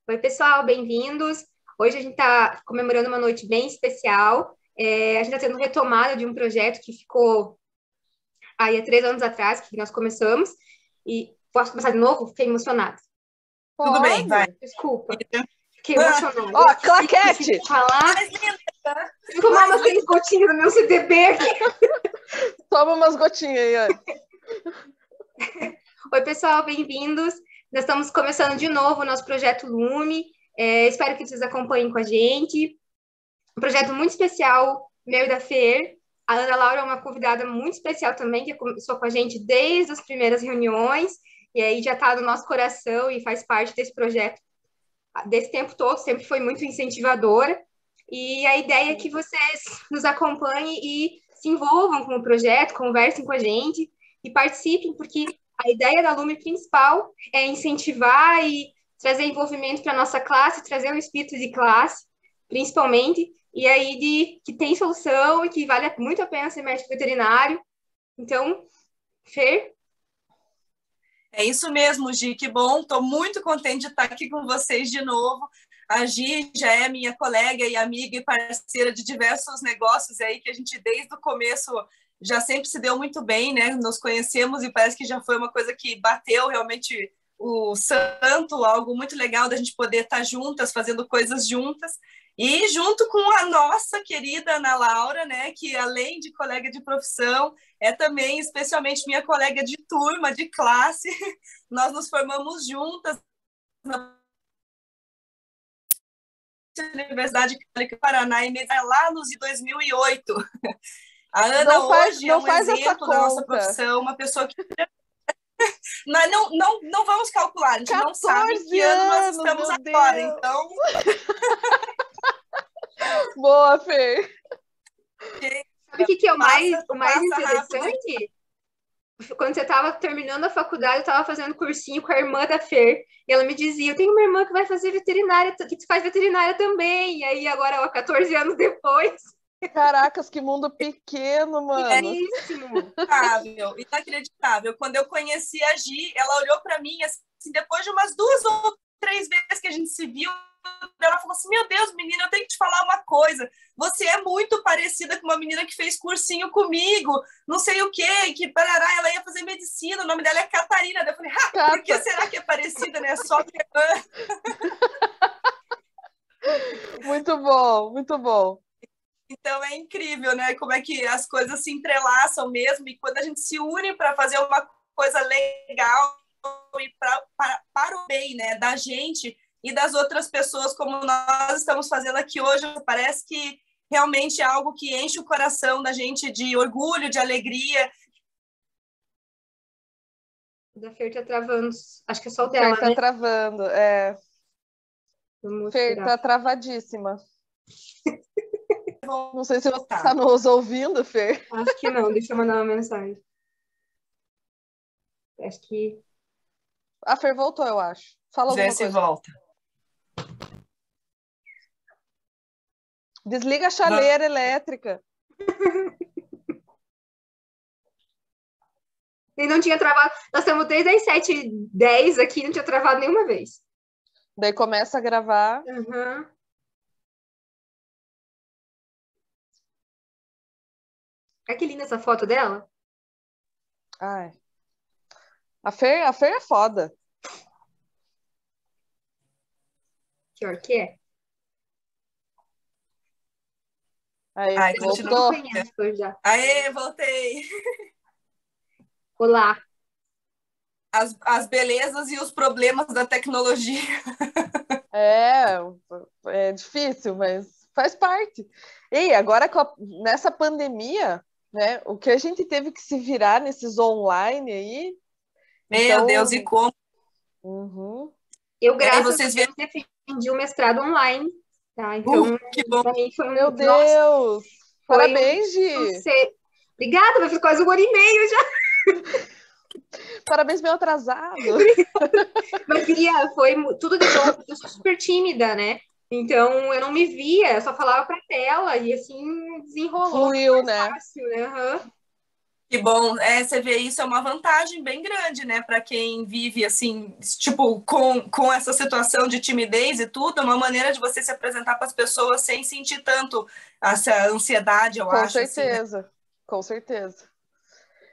Oi, pessoal, bem-vindos. Hoje a gente está comemorando uma noite bem especial. A gente está tendo retomada de um projeto que ficou aí há 3 anos atrás, que nós começamos. E posso começar de novo? Fiquei emocionada. Tudo bem, vai. Desculpa, fiquei emocionada. Ó, claquete! Falar. Mais linda, tá? Vou tomar umas 3 gotinhas do meu CTB aqui. Toma umas gotinhas aí, Anne. Oi, pessoal, bem-vindos. Nós estamos começando de novo o nosso projeto Lume. Espero que vocês acompanhem com a gente. Um projeto muito especial, meu e da Fer. A Ana Laura é uma convidada muito especial também, que começou com a gente desde as primeiras reuniões, e aí já está no nosso coração e faz parte desse projeto desse tempo todo, sempre foi muito incentivadora. E a ideia é que vocês nos acompanhem e se envolvam com o projeto, conversem com a gente e participem, porque a ideia da Lume principal é incentivar e trazer envolvimento para a nossa classe, trazer um espírito de classe, principalmente, e aí de que tem solução e que vale muito a pena ser médico veterinário. Então, Fer? É isso mesmo, Gi, que bom, estou muito contente de estar aqui com vocês de novo. A Gi já é minha colega e amiga e parceira de diversos negócios aí que a gente desde o começo já sempre se deu muito bem, né? Nos conhecemos e parece que já foi uma coisa que bateu realmente o santo, algo muito legal da gente poder estar juntas, fazendo coisas juntas. E junto com a nossa querida Ana Laura, né, que além de colega de profissão, é também especialmente minha colega de turma, de classe. Nós nos formamos juntas na Universidade Católica do Paraná, lá nos 2008. A Ana hoje é um exemplo da nossa profissão, uma pessoa que... Nós não vamos calcular, a gente não sabe em que ano nós estamos agora, então... Boa, Fê! Sabe o que é o mais interessante? Quando você estava terminando a faculdade, eu estava fazendo cursinho com a irmã da Fer, e ela me dizia, eu tenho uma irmã que vai fazer veterinária, que faz veterinária também, e aí agora, ó, 14 anos depois... Caracas, que mundo pequeno, mano. É isso. Inacreditável. Quando eu conheci a Gi, ela olhou para mim, assim, depois de umas 2 ou 3 vezes que a gente se viu, ela falou assim, meu Deus, menina, eu tenho que te falar uma coisa, você é muito parecida com uma menina que fez cursinho comigo, não sei o quê, que parará, ela ia fazer medicina, o nome dela é Catarina. Eu falei, por que será que é parecida, né? Só minha irmã. Muito bom, muito bom. Então é incrível, né? Como é que as coisas se entrelaçam mesmo, e quando a gente se une para fazer uma coisa legal e para o bem, né, da gente e das outras pessoas, como nós estamos fazendo aqui hoje, parece que realmente é algo que enche o coração da gente de orgulho, de alegria. Da Fer tá travando, acho que é só o dela, Fer tá travando, é. Fer tá travadíssima. Não sei se você está nos ouvindo, Fer. Acho que não, deixa eu mandar uma mensagem. Acho que... A Fer voltou, eu acho. Fala alguma coisa. Volta. Desliga a chaleira elétrica. E não tinha travado. Nós estamos desde as 7h10 aqui, não tinha travado nenhuma vez. Daí começa a gravar. Uhum. Olha que linda essa foto dela. Ai. A Fer é foda. Pior que é. Aí, voltou. Aê, voltei. Olá. As belezas e os problemas da tecnologia. É difícil, mas faz parte. E agora, nessa pandemia, né, o que a gente teve que se virar nesses online aí... Meu Deus, e como? Uhum. Eu, graças a Deus, defendi o mestrado online. Tá? Então, que bom. Pra mim foi Meu Deus! Parabéns, Gi! Obrigada, vai ficar quase 1h30 já. Parabéns, meio atrasado. Mas, Guia, foi tudo de bom, porque eu sou super tímida, né? Então, eu não me via, eu só falava pra tela e, assim, desenrolou. Fluiu, né? Fácil, né? Uhum. Que bom, você vê isso é uma vantagem bem grande, né, para quem vive assim, tipo, com essa situação de timidez e tudo, é uma maneira de você se apresentar para as pessoas sem sentir tanto essa ansiedade, eu Com acho, assim, né? certeza, com certeza.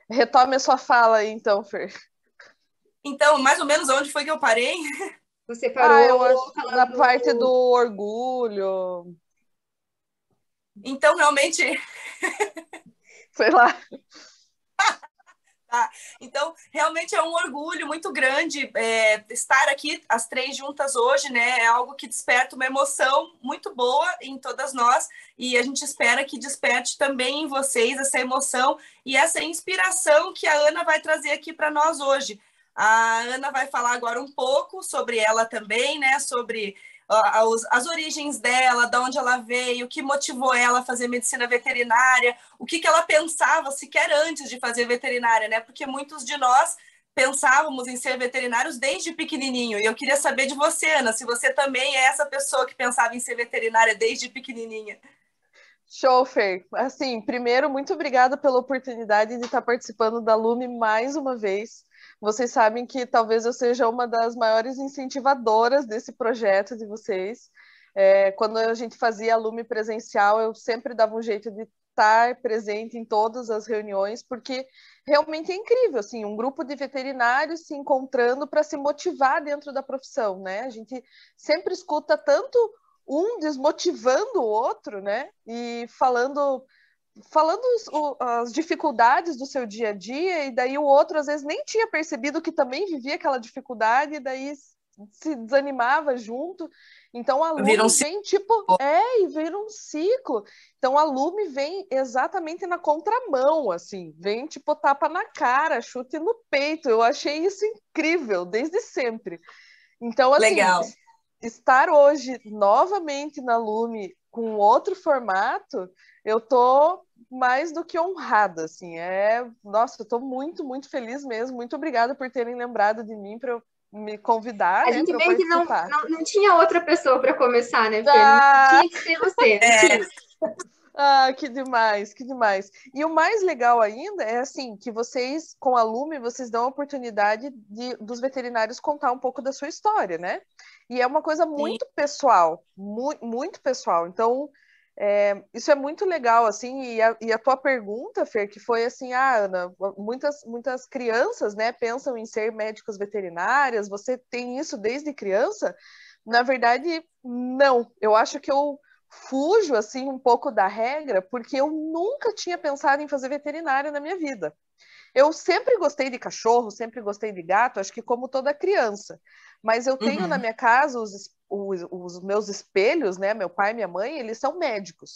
Retome a sua fala aí, então, Fer. Então, mais ou menos onde foi que eu parei? Você Eu acho parou na parte do falando. orgulho, Então, realmente, sei lá. tá. Então, realmente é um orgulho muito grande estar aqui as três juntas hoje, né? É algo que desperta uma emoção muito boa em todas nós e a gente espera que desperte também em vocês essa emoção e essa inspiração que a Ana vai trazer aqui para nós hoje. A Ana vai falar agora um pouco sobre ela também, né? Sobre as origens dela, de onde ela veio, o que motivou ela a fazer medicina veterinária, o que ela pensava sequer antes de fazer veterinária, né? Porque muitos de nós pensávamos em ser veterinários desde pequenininho. E eu queria saber de você, Ana, se você também é essa pessoa que pensava em ser veterinária desde pequenininha. Show, Fer. Assim, primeiro, muito obrigada pela oportunidade de estar participando da Lume mais uma vez. Vocês sabem que talvez eu seja uma das maiores incentivadoras desse projeto de vocês. Quando a gente fazia a Lume presencial, eu sempre dava um jeito de estar presente em todas as reuniões, porque realmente é incrível, assim, um grupo de veterinários se encontrando para se motivar dentro da profissão, né? A gente sempre escuta tanto um desmotivando o outro, né? E falando as dificuldades do seu dia a dia, e daí o outro às vezes nem tinha percebido que também vivia aquela dificuldade, e daí se desanimava junto. Então a Viram Lume vem tipo, e vira um ciclo. Então a Lume vem exatamente na contramão, assim, vem tipo tapa na cara, chute no peito. Eu achei isso incrível desde sempre. Então, assim, Legal. estar hoje novamente na Lume com outro formato, eu tô mais do que honrada, assim, nossa, eu tô muito, muito feliz mesmo, muito obrigada por terem lembrado de mim para me convidar, A né, gente para eu meio que participar. não tinha outra pessoa para começar, né, Fer? Não Ah, tinha que ser você, não tinha. que demais, que demais. E o mais legal ainda é assim, que vocês, com a Lume, vocês dão a oportunidade dos veterinários contar um pouco da sua história, né? E é uma coisa Sim. muito pessoal, muito pessoal. Então, isso é muito legal, assim, e a tua pergunta, Fer, que foi assim, Ana, muitas crianças, né, pensam em ser médicos veterinárias, você tem isso desde criança? Na verdade, não. Eu acho que eu fujo assim um pouco da regra, porque eu nunca tinha pensado em fazer veterinária na minha vida. Eu sempre gostei de cachorro, sempre gostei de gato, acho que como toda criança. Mas eu tenho na Uhum. minha casa os meus espelhos, né? Meu pai e minha mãe, eles são médicos.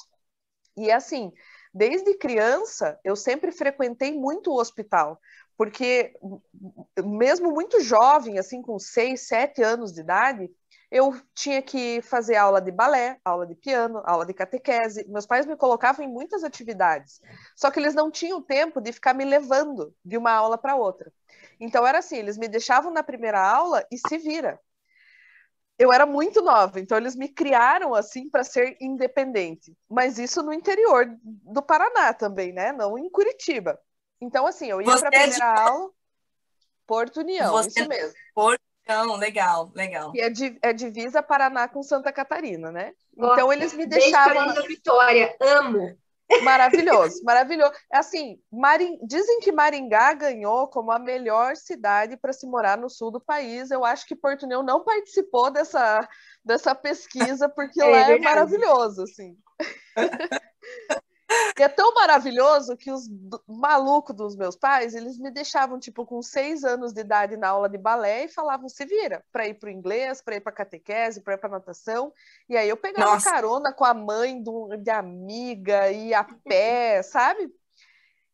E assim, desde criança, eu sempre frequentei muito o hospital, porque mesmo muito jovem, assim, com 6, 7 anos de idade, eu tinha que fazer aula de balé, aula de piano, aula de catequese. Meus pais me colocavam em muitas atividades, só que eles não tinham tempo de ficar me levando de uma aula para outra. Então era assim, eles me deixavam na primeira aula e se vira. Eu era muito nova, então eles me criaram assim para ser independente. Mas isso no interior do Paraná também, né? Não em Curitiba. Então, assim, eu ia Você para a é de primeira aula, Porto União, você isso mesmo. Portão, legal, legal. E é divisa Paraná com Santa Catarina, né? Então eles Gosto. me Beijo para deixavam Nova Vitória. Amo. maravilhoso, maravilhoso. Assim, dizem que Maringá ganhou como a melhor cidade para se morar no sul do país. Eu acho que Porto União não participou dessa pesquisa, porque É lá é verdade. maravilhoso, assim. E é tão maravilhoso que os malucos dos meus pais, eles me deixavam, tipo, com 6 anos de idade na aula de balé e falavam, se vira, para ir para o inglês, para ir para catequese, para ir para natação. E aí eu pegava Nossa, carona com a mãe de amiga, ia a pé, sabe?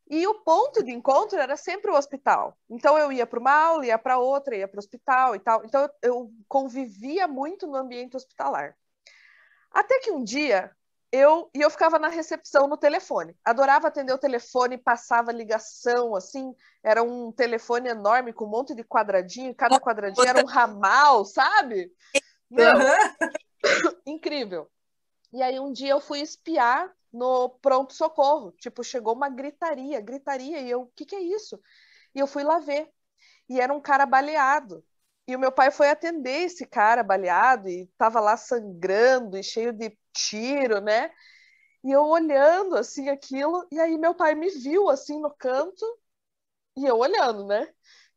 E o ponto de encontro era sempre o hospital. Então eu ia para uma aula, ia para outra, ia para o hospital e tal. Então eu convivia muito no ambiente hospitalar. Até que um dia eu ficava na recepção no telefone. Adorava atender o telefone, passava ligação, assim, era um telefone enorme com um monte de quadradinho, cada quadradinho era um ramal, sabe? Meu, uhum. incrível. E aí um dia eu fui espiar no pronto-socorro. Tipo, chegou uma gritaria, e eu, o que é isso? E eu fui lá ver. E era um cara baleado. E o meu pai foi atender esse cara baleado e tava lá sangrando e cheio de tiro, né? E eu olhando, assim, aquilo. E aí meu pai me viu, assim, no canto. E eu olhando, né?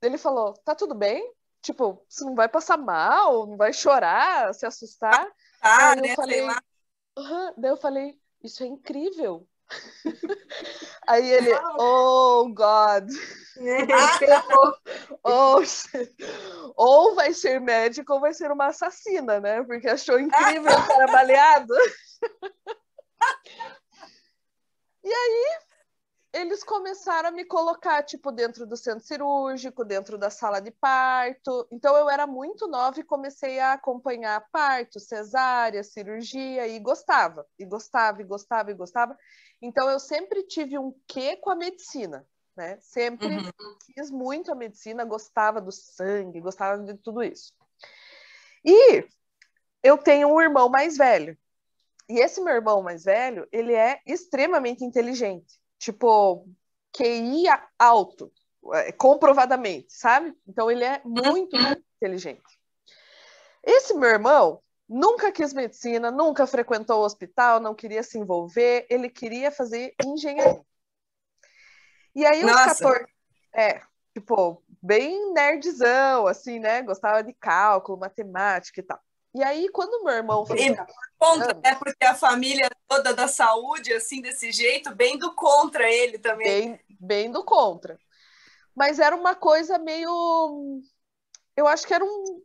Ele falou, tá tudo bem? Tipo, você não vai passar mal, não vai chorar, se assustar? Ah, Aí eu né? Sei lá. falei, Daí eu falei, isso é incrível. Aí ele, oh God, oh, ou vai ser médico ou vai ser uma assassina, né? Porque achou incrível o cara baleado. E aí eles começaram a me colocar, tipo, dentro do centro cirúrgico, dentro da sala de parto. Então, eu era muito nova e comecei a acompanhar parto, cesárea, cirurgia, e gostava, e gostava, e gostava, e gostava. Então, eu sempre tive um quê com a medicina, né? Sempre quis muito a medicina, gostava do sangue, gostava de tudo isso. E eu tenho um irmão mais velho. E esse meu irmão mais velho, ele é extremamente inteligente. Tipo, QI alto, comprovadamente, sabe? Então ele é muito, muito inteligente. Esse meu irmão nunca quis medicina, nunca frequentou o hospital, não queria se envolver, ele queria fazer engenharia. E aí, os Nossa. 14. Tipo, bem nerdzão, assim, né? Gostava de cálculo, matemática e tal. E aí, quando meu irmão fez 14 contra, anos, né? Porque a família toda da saúde, assim, desse jeito, bem do contra ele também. bem do contra. Mas era uma coisa meio. Eu acho que era um.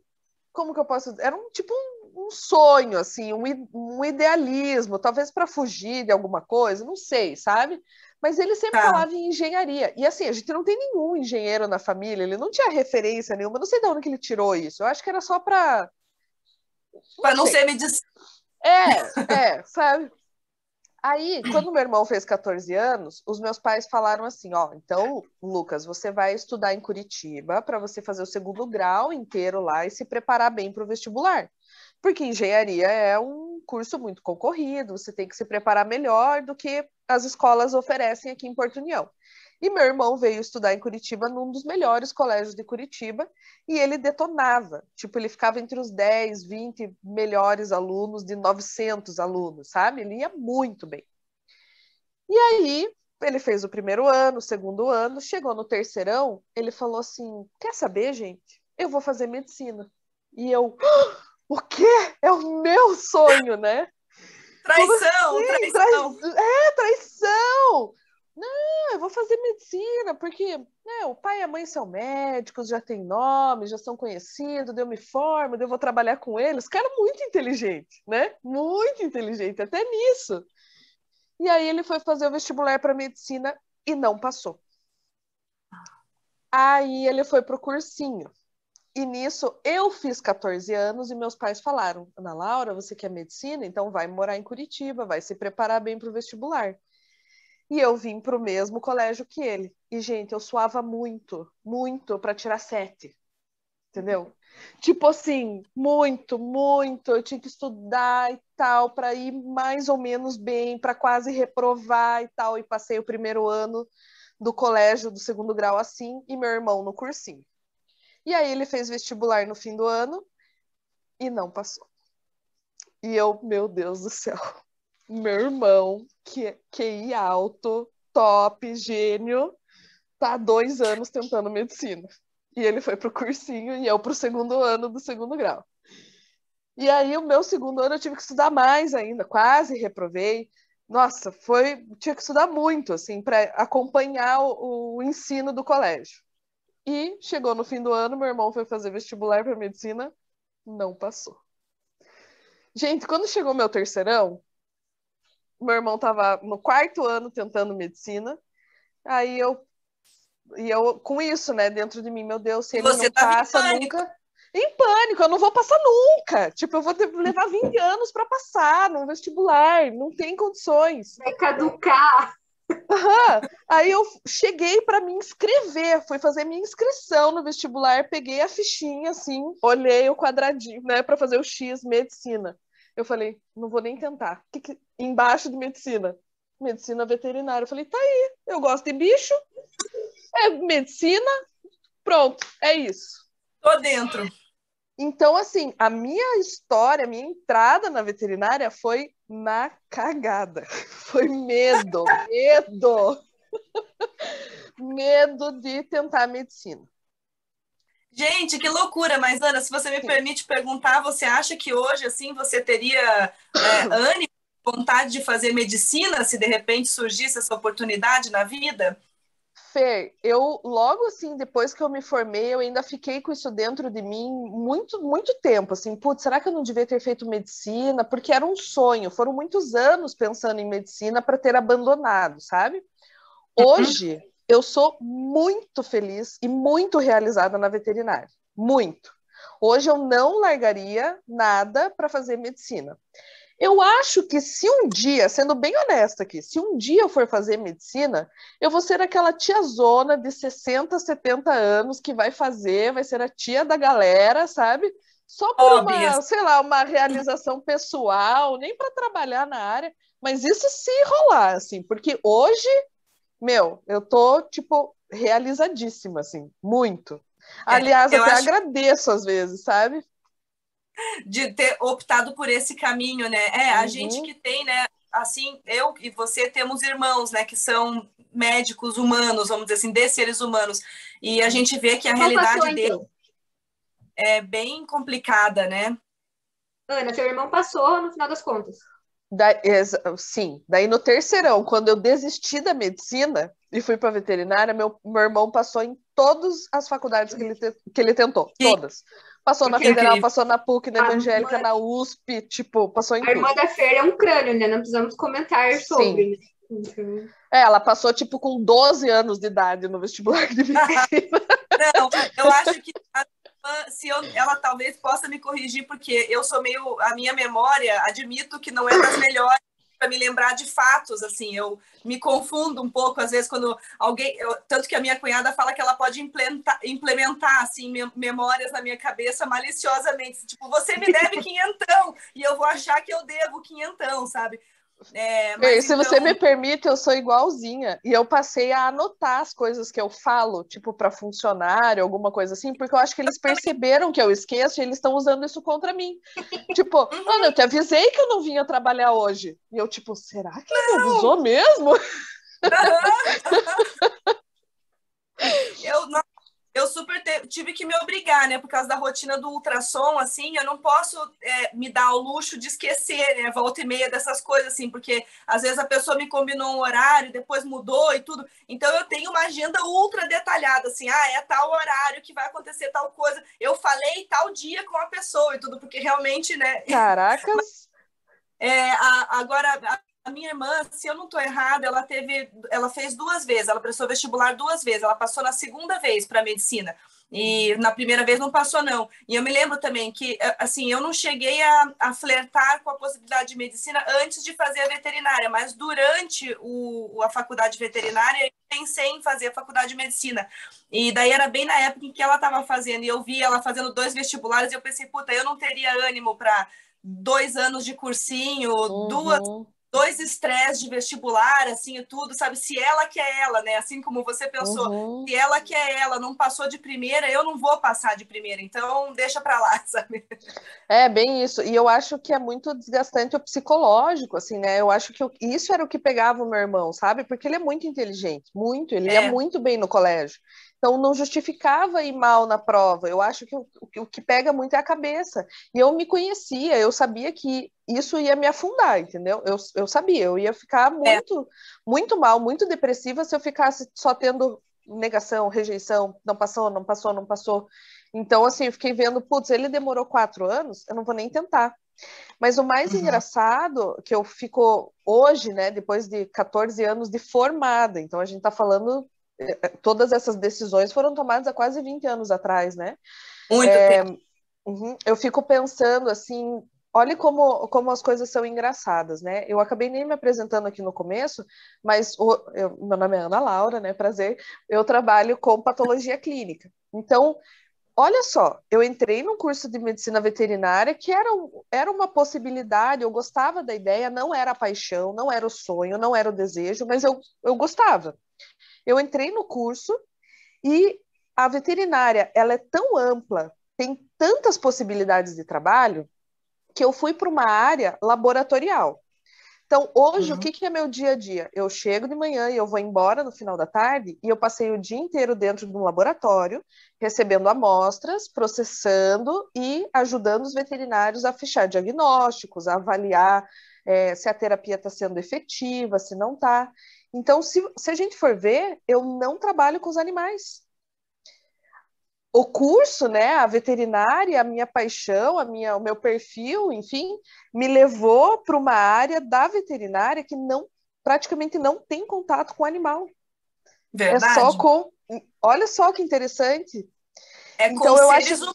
Como que eu posso dizer? Era um tipo um sonho, assim, um idealismo, talvez para fugir de alguma coisa, não sei, sabe? Mas ele sempre Tá. falava em engenharia. E assim, a gente não tem nenhum engenheiro na família, ele não tinha referência nenhuma, não sei de onde que ele tirou isso. Eu acho que era só para. Para Não não sei. ser medicina. Sabe? Aí, quando meu irmão fez 14 anos, os meus pais falaram assim: ó, então, Lucas, você vai estudar em Curitiba para você fazer o segundo grau inteiro lá e se preparar bem para o vestibular. Porque engenharia é um curso muito concorrido, você tem que se preparar melhor do que as escolas oferecem aqui em Porto União. E meu irmão veio estudar em Curitiba num dos melhores colégios de Curitiba e ele detonava. Tipo, ele ficava entre os 10, 20 melhores alunos de 900 alunos, sabe? Ele ia muito bem. E aí, ele fez o primeiro ano, o segundo ano, chegou no terceirão, ele falou assim: quer saber, gente? Eu vou fazer medicina. E eu, o quê? É o meu sonho, né? Como Traição, assim? traição. Traição! Não, eu vou fazer medicina, porque né, o pai e a mãe são médicos, já têm nome, já são conhecidos, eu me formo, eu vou trabalhar com eles. Cara, muito inteligente, né? Muito inteligente, até nisso. E aí ele foi fazer o vestibular para medicina e não passou. Aí ele foi pro cursinho. E nisso eu fiz 14 anos e meus pais falaram: Ana Laura, você quer medicina? Então vai morar em Curitiba, vai se preparar bem para o vestibular. E eu vim para o mesmo colégio que ele. E, gente, eu suava muito, muito para tirar 7. Entendeu? Tipo assim, muito, muito. Eu tinha que estudar e tal, para ir mais ou menos bem, para quase reprovar e tal. E passei o primeiro ano do colégio do segundo grau assim, e meu irmão no cursinho. E aí ele fez vestibular no fim do ano e não passou. E eu, meu Deus do céu, meu irmão, que QI alto, top, gênio, tá há 2 anos tentando medicina. E ele foi pro cursinho e eu pro segundo ano do segundo grau. E aí, o meu segundo ano, eu tive que estudar mais ainda, quase reprovei. Nossa, tinha que estudar muito, assim, para acompanhar o ensino do colégio. E chegou no fim do ano, meu irmão foi fazer vestibular para medicina, não passou. Gente, quando chegou meu terceirão, meu irmão estava no 4º ano tentando medicina, aí eu com isso, né, dentro de mim, meu Deus, se E ele você não estava em passa pânico. nunca, em pânico, eu não vou passar nunca. Tipo, eu vou levar 20 anos para passar no vestibular, não tem condições. Vai caducar. Aí eu cheguei para me inscrever, fui fazer minha inscrição no vestibular, peguei a fichinha assim, olhei o quadradinho, né, para fazer o X medicina. Eu falei, não vou nem tentar. Embaixo de medicina, medicina veterinária. Eu falei, tá aí, eu gosto de bicho, é medicina, pronto, é isso. Tô dentro. Então, assim, a minha história, a minha entrada na veterinária foi na cagada. Foi medo, medo de tentar medicina. Gente, que loucura, mas Ana, se você me permite perguntar, você acha que hoje, assim, você teria ânimo, vontade de fazer medicina, se de repente surgisse essa oportunidade na vida? Fer, eu logo assim, depois que eu me formei, eu ainda fiquei com isso dentro de mim muito tempo, assim, putz, será que eu não devia ter feito medicina? Porque era um sonho, foram muitos anos pensando em medicina para ter abandonado, sabe? Hoje, eu sou muito feliz e muito realizada na veterinária, muito. Hoje eu não largaria nada para fazer medicina. Eu acho que se um dia, sendo bem honesta aqui, se um dia eu for fazer medicina, eu vou ser aquela tiazona de 60, 70 anos que vai fazer, vai ser a tia da galera, sabe? Só por uma, sei lá, uma realização pessoal, nem para trabalhar na área, mas isso se rolar, assim, porque hoje, meu, eu tô, tipo, realizadíssima, assim, muito. Aliás, até agradeço às vezes, sabe? De ter optado por esse caminho, né? A gente que tem, né? Assim, eu e você temos irmãos, né? Que são médicos humanos, vamos dizer assim, de seres humanos. E a gente vê que a realidade dele é bem complicada, né? Ana, seu irmão passou no final das contas. Sim, daí no terceirão, quando eu desisti da medicina e fui para veterinária, meu irmão passou em todas as faculdades que ele tentou, todas. Passou na Federal, passou na PUC, na Evangélica, na USP, tipo, passou em tudo. A irmã da Fer é um crânio, né? Não precisamos comentar sobre. Ela passou, tipo, com 12 anos de idade no vestibular de medicina. Não, eu acho que ela talvez possa me corrigir, porque eu sou meio, a minha memória, admito que não é das melhores para me lembrar de fatos, assim, eu me confundo um pouco, às vezes, quando alguém, tanto que a minha cunhada fala que ela pode implementar, assim, memórias na minha cabeça maliciosamente, tipo, você me deve quinhentão, e eu vou achar que eu devo quinhentão, sabe? Mas se você me permite, eu sou igualzinha. E eu passei a anotar as coisas que eu falo, tipo, para funcionário, alguma coisa assim, porque eu acho que eles perceberam que eu esqueço e eles estão usando isso contra mim. Tipo, Ana, eu te avisei que eu não vinha trabalhar hoje. E eu, tipo, será que ele me avisou mesmo? Eu super tive que me obrigar, né? Por causa da rotina do ultrassom, assim, eu não posso me dar o luxo de esquecer, né? Volta e meia dessas coisas, assim, porque às vezes a pessoa me combinou um horário, depois mudou e tudo. Então eu tenho uma agenda ultra detalhada, assim, é tal horário que vai acontecer tal coisa. Eu falei tal dia com a pessoa e tudo, porque realmente, né? Caracas! Agora, a minha irmã, se eu não estou errada, ela fez 2 vezes, ela prestou vestibular 2 vezes, ela passou na segunda vez para medicina. E na primeira vez não passou, não. E eu me lembro também que, assim, eu não cheguei a flertar com a possibilidade de medicina antes de fazer a veterinária, mas durante a faculdade veterinária, eu pensei em fazer a faculdade de medicina. E daí era bem na época em que ela estava fazendo, e eu vi ela fazendo 2 vestibulares, e eu pensei, puta, eu não teria ânimo para 2 anos de cursinho, 2 estresses de vestibular, assim, e tudo, sabe? Se ela quer ela, né? Assim como você pensou, se ela quer ela, não passou de primeira, eu não vou passar de primeira, então deixa pra lá, sabe? É, bem isso. E eu acho que é muito desgastante o psicológico, assim, né? Eu acho que isso era o que pegava o meu irmão, sabe? Porque ele é muito inteligente, muito, ele ia muito bem no colégio. Então não justificava ir mal na prova. Eu acho que o que pega muito é a cabeça. E eu me conhecia, eu sabia que isso ia me afundar, entendeu? Eu sabia, eu ia ficar muito mal, muito depressiva se eu ficasse só tendo negação, rejeição, não passou, não passou, não passou. Então, assim, eu fiquei vendo, putz, ele demorou 4 anos, eu não vou nem tentar. Mas o mais engraçado, que eu fico hoje, né, depois de 14 anos de formada, então a gente tá falando, todas essas decisões foram tomadas há quase 20 anos atrás, né? Muito tempo. Eu fico pensando, assim, olha como as coisas são engraçadas, né? Eu acabei nem me apresentando aqui no começo, mas meu nome é Ana Laura, né? Prazer. Eu trabalho com patologia clínica. Então, olha só, eu entrei num curso de medicina veterinária que era uma possibilidade, eu gostava da ideia, não era a paixão, não era o sonho, não era o desejo, mas eu gostava. Eu entrei no curso e a veterinária, ela é tão ampla, tem tantas possibilidades de trabalho, que eu fui para uma área laboratorial. Então, hoje, o que é meu dia a dia? Eu chego de manhã e eu vou embora no final da tarde e eu passei o dia inteiro dentro de um laboratório, recebendo amostras, processando e ajudando os veterinários a fechar diagnósticos, a avaliar se a terapia está sendo efetiva, se não está. Então, se a gente for ver, eu não trabalho com os animais. O curso, né, a veterinária, a minha paixão, o meu perfil, enfim, me levou para uma área da veterinária que praticamente não tem contato com o animal. Verdade. É só com... Olha só que interessante. Então, eu acho...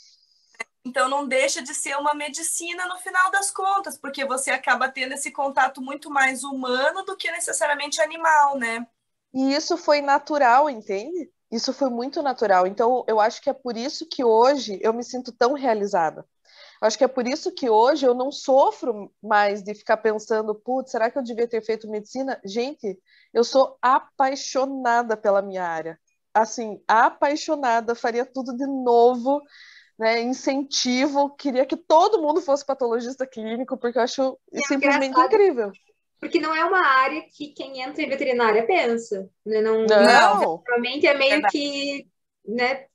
Então, não deixa de ser uma medicina no final das contas, porque você acaba tendo esse contato muito mais humano do que necessariamente animal, né? E isso foi natural, entende? Isso foi muito natural. Então, eu acho que é por isso que hoje eu me sinto tão realizada. Eu acho que é por isso que hoje eu não sofro mais de ficar pensando, putz, será que eu devia ter feito medicina? Gente, eu sou apaixonada pela minha área. Assim, apaixonada, faria tudo de novo, né? Incentivo, queria que todo mundo fosse patologista clínico, porque eu acho simplesmente incrível. Porque não é uma área que quem entra em veterinária pensa, né? Não. Realmente é meio que, né,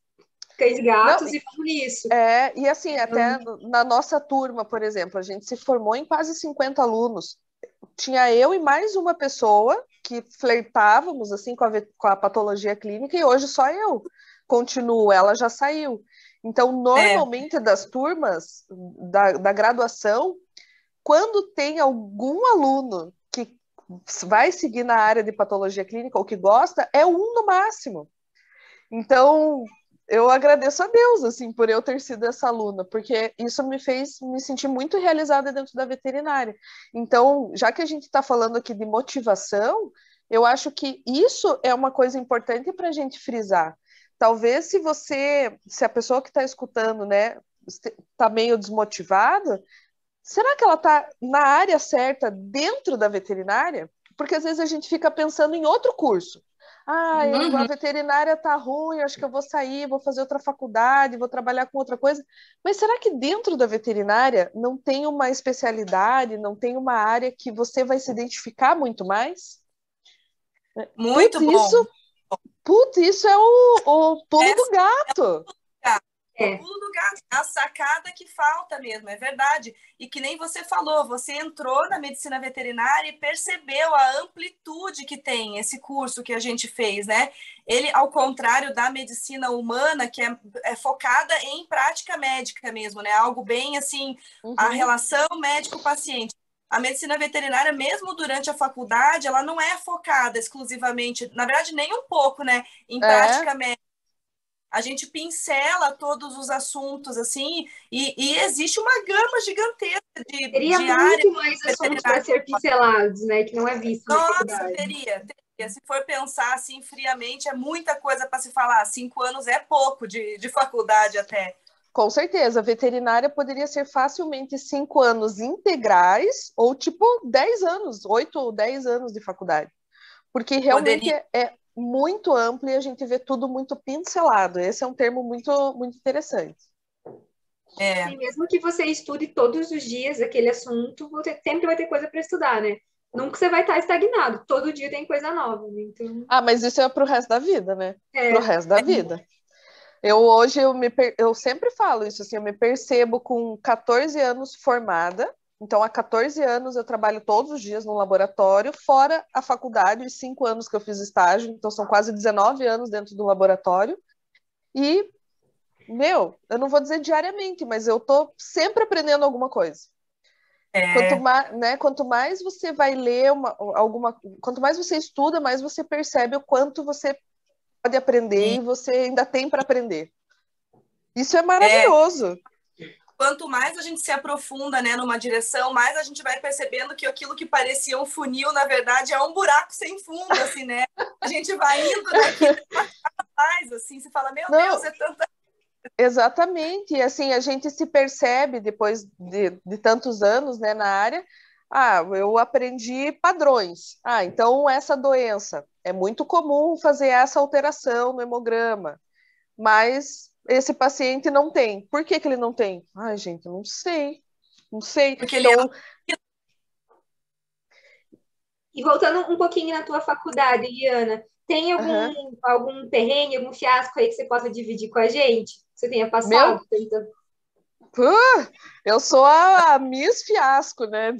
cães e gatos e vamos nisso. E assim, até na nossa turma, por exemplo, a gente se formou em quase 50 alunos. Tinha eu e mais uma pessoa que flertávamos assim com a patologia clínica e hoje só eu continuo, ela já saiu. Então, normalmente das turmas da graduação, quando tem algum aluno que vai seguir na área de patologia clínica ou que gosta, é um no máximo. Então, eu agradeço a Deus, assim, por eu ter sido essa aluna, porque isso me fez me sentir muito realizada dentro da veterinária. Então, já que a gente está falando aqui de motivação, eu acho que isso é uma coisa importante para a gente frisar. Talvez se a pessoa que está escutando, né, está meio desmotivada, será que ela está na área certa dentro da veterinária? Porque às vezes a gente fica pensando em outro curso. A veterinária tá ruim, acho que eu vou sair, vou fazer outra faculdade, vou trabalhar com outra coisa. Mas será que dentro da veterinária não tem uma especialidade, não tem uma área que você vai se identificar muito mais? Muito bom. Isso é o pulo do gato. O pulo do gato, a sacada que falta mesmo, é verdade. E que nem você falou, você entrou na medicina veterinária e percebeu a amplitude que tem esse curso que a gente fez, né? Ele, ao contrário da medicina humana, que é focada em prática médica mesmo, né? Algo bem assim, a relação médico-paciente. A medicina veterinária, mesmo durante a faculdade, ela não é focada exclusivamente, na verdade, nem um pouco, né? Em prática médica. A gente pincela todos os assuntos, assim, e existe uma gama gigantesca de áreas. Muito mais assuntos para ser pincelados, né? Que não é visto na faculdade. Teria. Se for pensar, assim, friamente, é muita coisa para se falar. 5 anos é pouco de faculdade até. Com certeza. Veterinária poderia ser facilmente 5 anos integrais ou, tipo, 10 anos, 8 ou 10 anos de faculdade. Porque realmente é muito amplo e a gente vê tudo muito pincelado. Esse é um termo muito, muito interessante. E mesmo que você estude todos os dias aquele assunto, você sempre vai ter coisa para estudar, né? Nunca você vai estar estagnado. Todo dia tem coisa nova. Né? Então... mas isso é pro resto da vida, né? Pro resto da vida. Eu sempre falo isso, assim, eu me percebo com 14 anos formada. Então, há 14 anos eu trabalho todos os dias no laboratório, fora a faculdade, os 5 anos que eu fiz estágio, então são quase 19 anos dentro do laboratório. E, eu não vou dizer diariamente, mas eu tô sempre aprendendo alguma coisa. Quanto mais você vai ler quanto mais você estuda, mais você percebe o quanto você pode aprender e você ainda tem para aprender. Isso é maravilhoso. Quanto mais a gente se aprofunda, né, numa direção, mais a gente vai percebendo que aquilo que parecia um funil, na verdade, é um buraco sem fundo, assim, né? A gente vai indo daqui mais, assim, você fala, meu Deus, é tanta... Exatamente, e assim, a gente se percebe depois de tantos anos, né, na área, eu aprendi padrões. Então essa doença, é muito comum fazer essa alteração no hemograma, mas esse paciente não tem. Por que que ele não tem? Ai, gente, eu não sei, não sei. Porque ele é. Então, E voltando um pouquinho na tua faculdade, Liana, tem aham. algum perrengue, algum fiasco aí que você possa dividir com a gente? Que você tenha Meu, passado? eu sou a Miss Fiasco, né?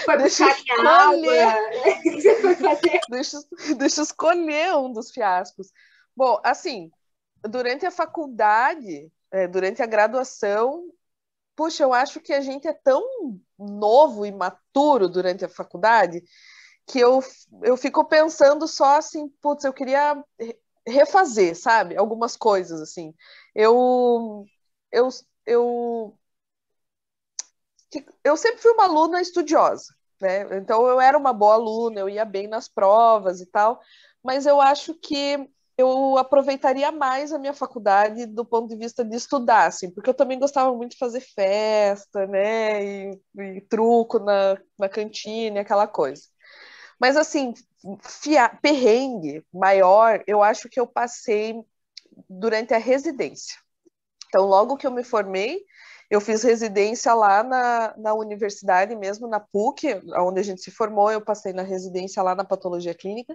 Foi Deixa eu buscar em água? escolher. O que você foi fazer? Deixa, deixa eu escolher um dos fiascos. Bom, assim, durante a faculdade, durante a graduação, puxa, eu acho que a gente é tão novo e maturo durante a faculdade que eu fico pensando só assim, putz, eu queria refazer, sabe? Algumas coisas, assim. Eu, eu, eu, eu sempre fui uma aluna estudiosa, né? Então eu era uma boa aluna, eu ia bem nas provas e tal, mas eu acho que eu aproveitaria mais a minha faculdade do ponto de vista de estudar, assim, porque eu também gostava muito de fazer festa, né? E truco na cantina, aquela coisa. Mas assim, perrengue maior, eu acho que eu passei durante a residência. Então, logo que eu me formei, eu fiz residência lá na universidade mesmo, na PUC, onde a gente se formou, eu passei na residência lá na patologia clínica,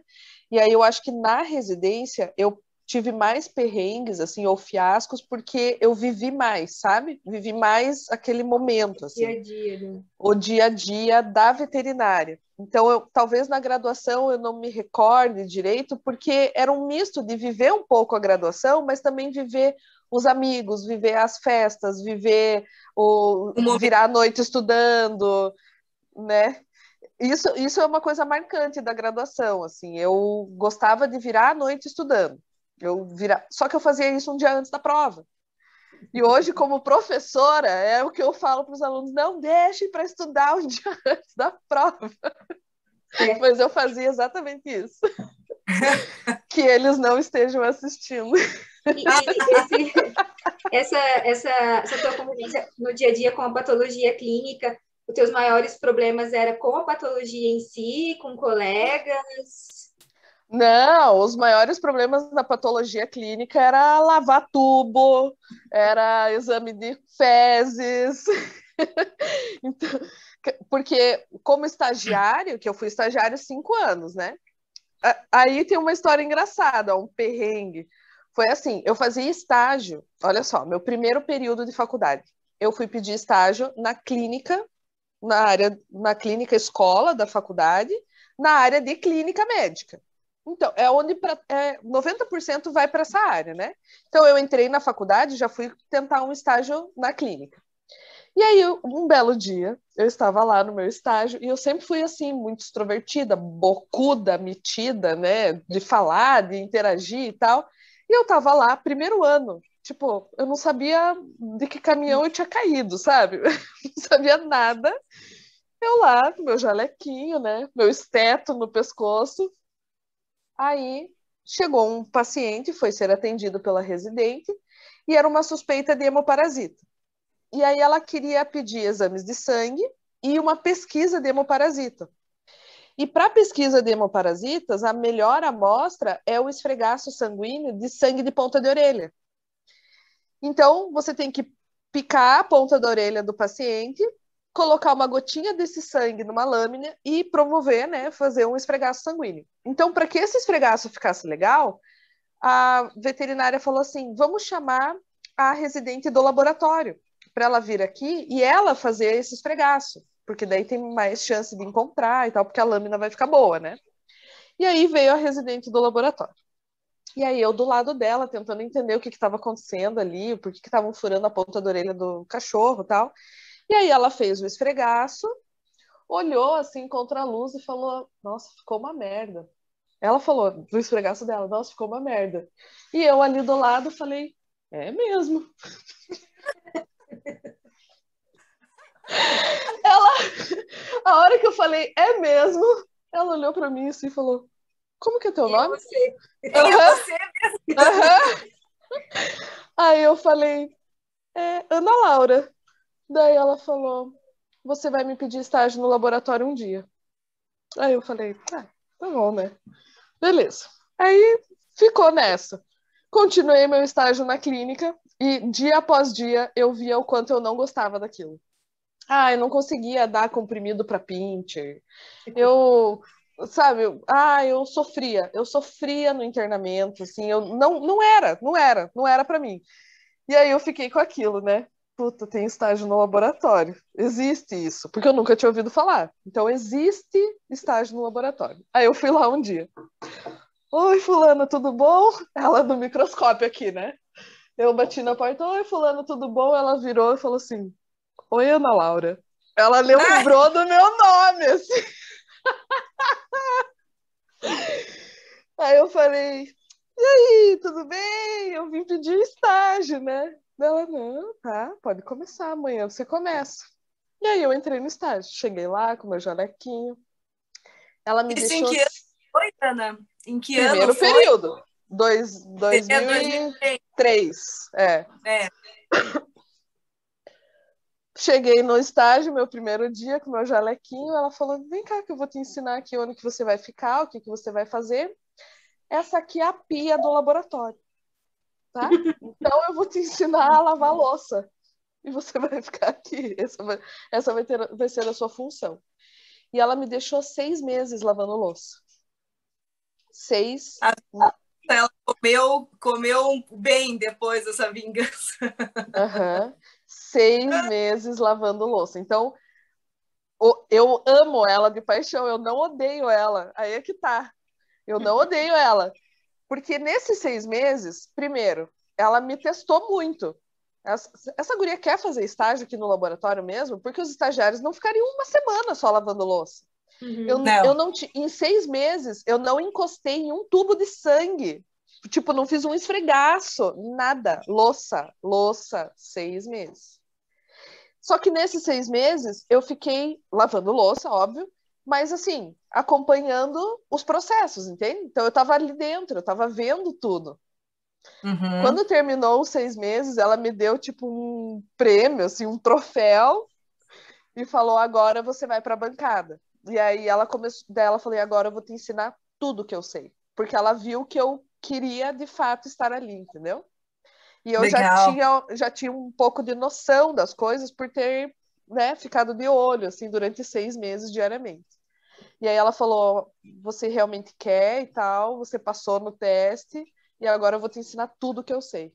e aí eu acho que na residência eu tive mais perrengues, assim, ou fiascos, porque eu vivi mais, sabe? Vivi mais aquele momento, Dia assim, a dia, né? o dia a dia da veterinária. Então, talvez na graduação eu não me recorde direito, porque era um misto de viver um pouco a graduação, mas também viver os amigos, viver as festas, viver Um momento. virar a noite estudando, né? Isso é uma coisa marcante da graduação, assim. Eu gostava de virar a noite estudando. Só que eu fazia isso um dia antes da prova. E hoje, como professora, é o que eu falo para os alunos: não deixem para estudar um dia antes da prova. É. Mas eu fazia exatamente isso. Que eles não estejam assistindo. Essa tua convivência no dia a dia com a patologia clínica, os teus maiores problemas era com a patologia em si, com colegas? Não, os maiores problemas da patologia clínica era lavar tubo, era exame de fezes. Então, porque como estagiário, que eu fui estagiário 5 anos, né? Aí tem uma história engraçada, um perrengue. Foi assim, eu fazia estágio, olha só, meu primeiro período de faculdade. Eu fui pedir estágio na clínica, na clínica escola da faculdade, na área de clínica médica. Então, é onde 90% vai para essa área, né? Então, eu entrei na faculdade, já fui tentar um estágio na clínica. E aí, um belo dia, eu estava lá no meu estágio e eu sempre fui assim, muito extrovertida, bocuda, metida, né? De falar, de interagir e tal. E eu estava lá, primeiro ano, tipo, eu não sabia de que caminhão eu tinha caído, sabe? Não sabia nada. Eu lá, com meu jalequinho, né? Meu esteto no pescoço. Aí chegou um paciente, foi ser atendido pela residente, e era uma suspeita de hemoparasita. E aí ela queria pedir exames de sangue e uma pesquisa de hemoparasita. E para pesquisa de hemoparasitas, a melhor amostra é o esfregaço sanguíneo de sangue de ponta de orelha. Então, você tem que picar a ponta da orelha do paciente, colocar uma gotinha desse sangue numa lâmina e promover, né, fazer um esfregaço sanguíneo. Então, para que esse esfregaço ficasse legal, a veterinária falou assim: vamos chamar a residente do laboratório para ela vir aqui e ela fazer esse esfregaço, porque daí tem mais chance de encontrar e tal, porque a lâmina vai ficar boa, né? E aí veio a residente do laboratório. E aí eu do lado dela, tentando entender o que estava acontecendo ali, por que estavam furando a ponta da orelha do cachorro e tal. E aí ela fez o esfregaço, olhou assim contra a luz e falou: nossa, ficou uma merda. Ela falou do esfregaço dela: nossa, ficou uma merda. E eu ali do lado falei: é mesmo. Ela, a hora que eu falei é mesmo, ela olhou para mim assim e falou: como que é teu E nome? você? E você mesmo. Aham. Aí eu falei, Ana Laura. Daí ela falou, você vai me pedir estágio no laboratório um dia. Aí eu falei, tá bom, né? Beleza. Aí ficou nessa. Continuei meu estágio na clínica e dia após dia eu via o quanto eu não gostava daquilo. Eu não conseguia dar comprimido para pincher. Eu, sabe, eu sofria no internamento, assim, eu não era para mim. E aí eu fiquei com aquilo, né? Puta, tem estágio no laboratório. Existe isso, porque eu nunca tinha ouvido falar. Então existe estágio no laboratório. Aí eu fui lá um dia. Oi, fulana, tudo bom? Ela no microscópio aqui, né? Eu bati na porta, oi, fulana, tudo bom? Ela virou e falou assim, oi, Ana Laura. Ela lembrou do meu nome, assim. Aí eu falei, e aí, tudo bem? Eu vim pedir estágio, né? Ela, não, tá, pode começar, amanhã você começa. E aí eu entrei no estágio, cheguei lá com meu jalequinho. Ela me Isso em deixou... que ano foi, Ana? Em que ano Primeiro foi? período, Seria 2003, É. Cheguei no estágio, meu primeiro dia, com meu jalequinho, ela falou, vem cá que eu vou te ensinar aqui onde que você vai ficar, o que que você vai fazer. Essa aqui é a pia do laboratório, tá? Então eu vou te ensinar a lavar louça. E você vai ficar aqui. Essa vai ser a sua função. E ela me deixou 6 meses lavando louça. 6. Ela comeu bem depois dessa vingança. 6 meses lavando louça. Então, eu amo ela de paixão, eu não odeio ela. Aí é que tá. Eu não odeio ela. Porque nesses 6 meses, primeiro, ela me testou muito. Essa guria quer fazer estágio aqui no laboratório mesmo, porque os estagiários não ficariam uma semana só lavando louça. Eu não em 6 meses, eu não encostei em um tubo de sangue. Tipo, não fiz um esfregaço, nada. Louça, 6 meses. Só que nesses 6 meses, eu fiquei lavando louça, óbvio, mas assim, acompanhando os processos, entende? Então eu tava ali dentro, eu tava vendo tudo. Uhum. Quando terminou os 6 meses, ela me deu tipo um prêmio, assim, um troféu, e falou: agora você vai pra bancada. E aí ela começou, daí ela falou: agora eu vou te ensinar tudo que eu sei. Porque ela viu que eu queria de fato estar ali, entendeu? E eu já tinha um pouco de noção das coisas por ter, né, ficado de olho, assim, durante 6 meses diariamente. E aí ela falou, você realmente quer e tal, você passou no teste, e agora eu vou te ensinar tudo que eu sei.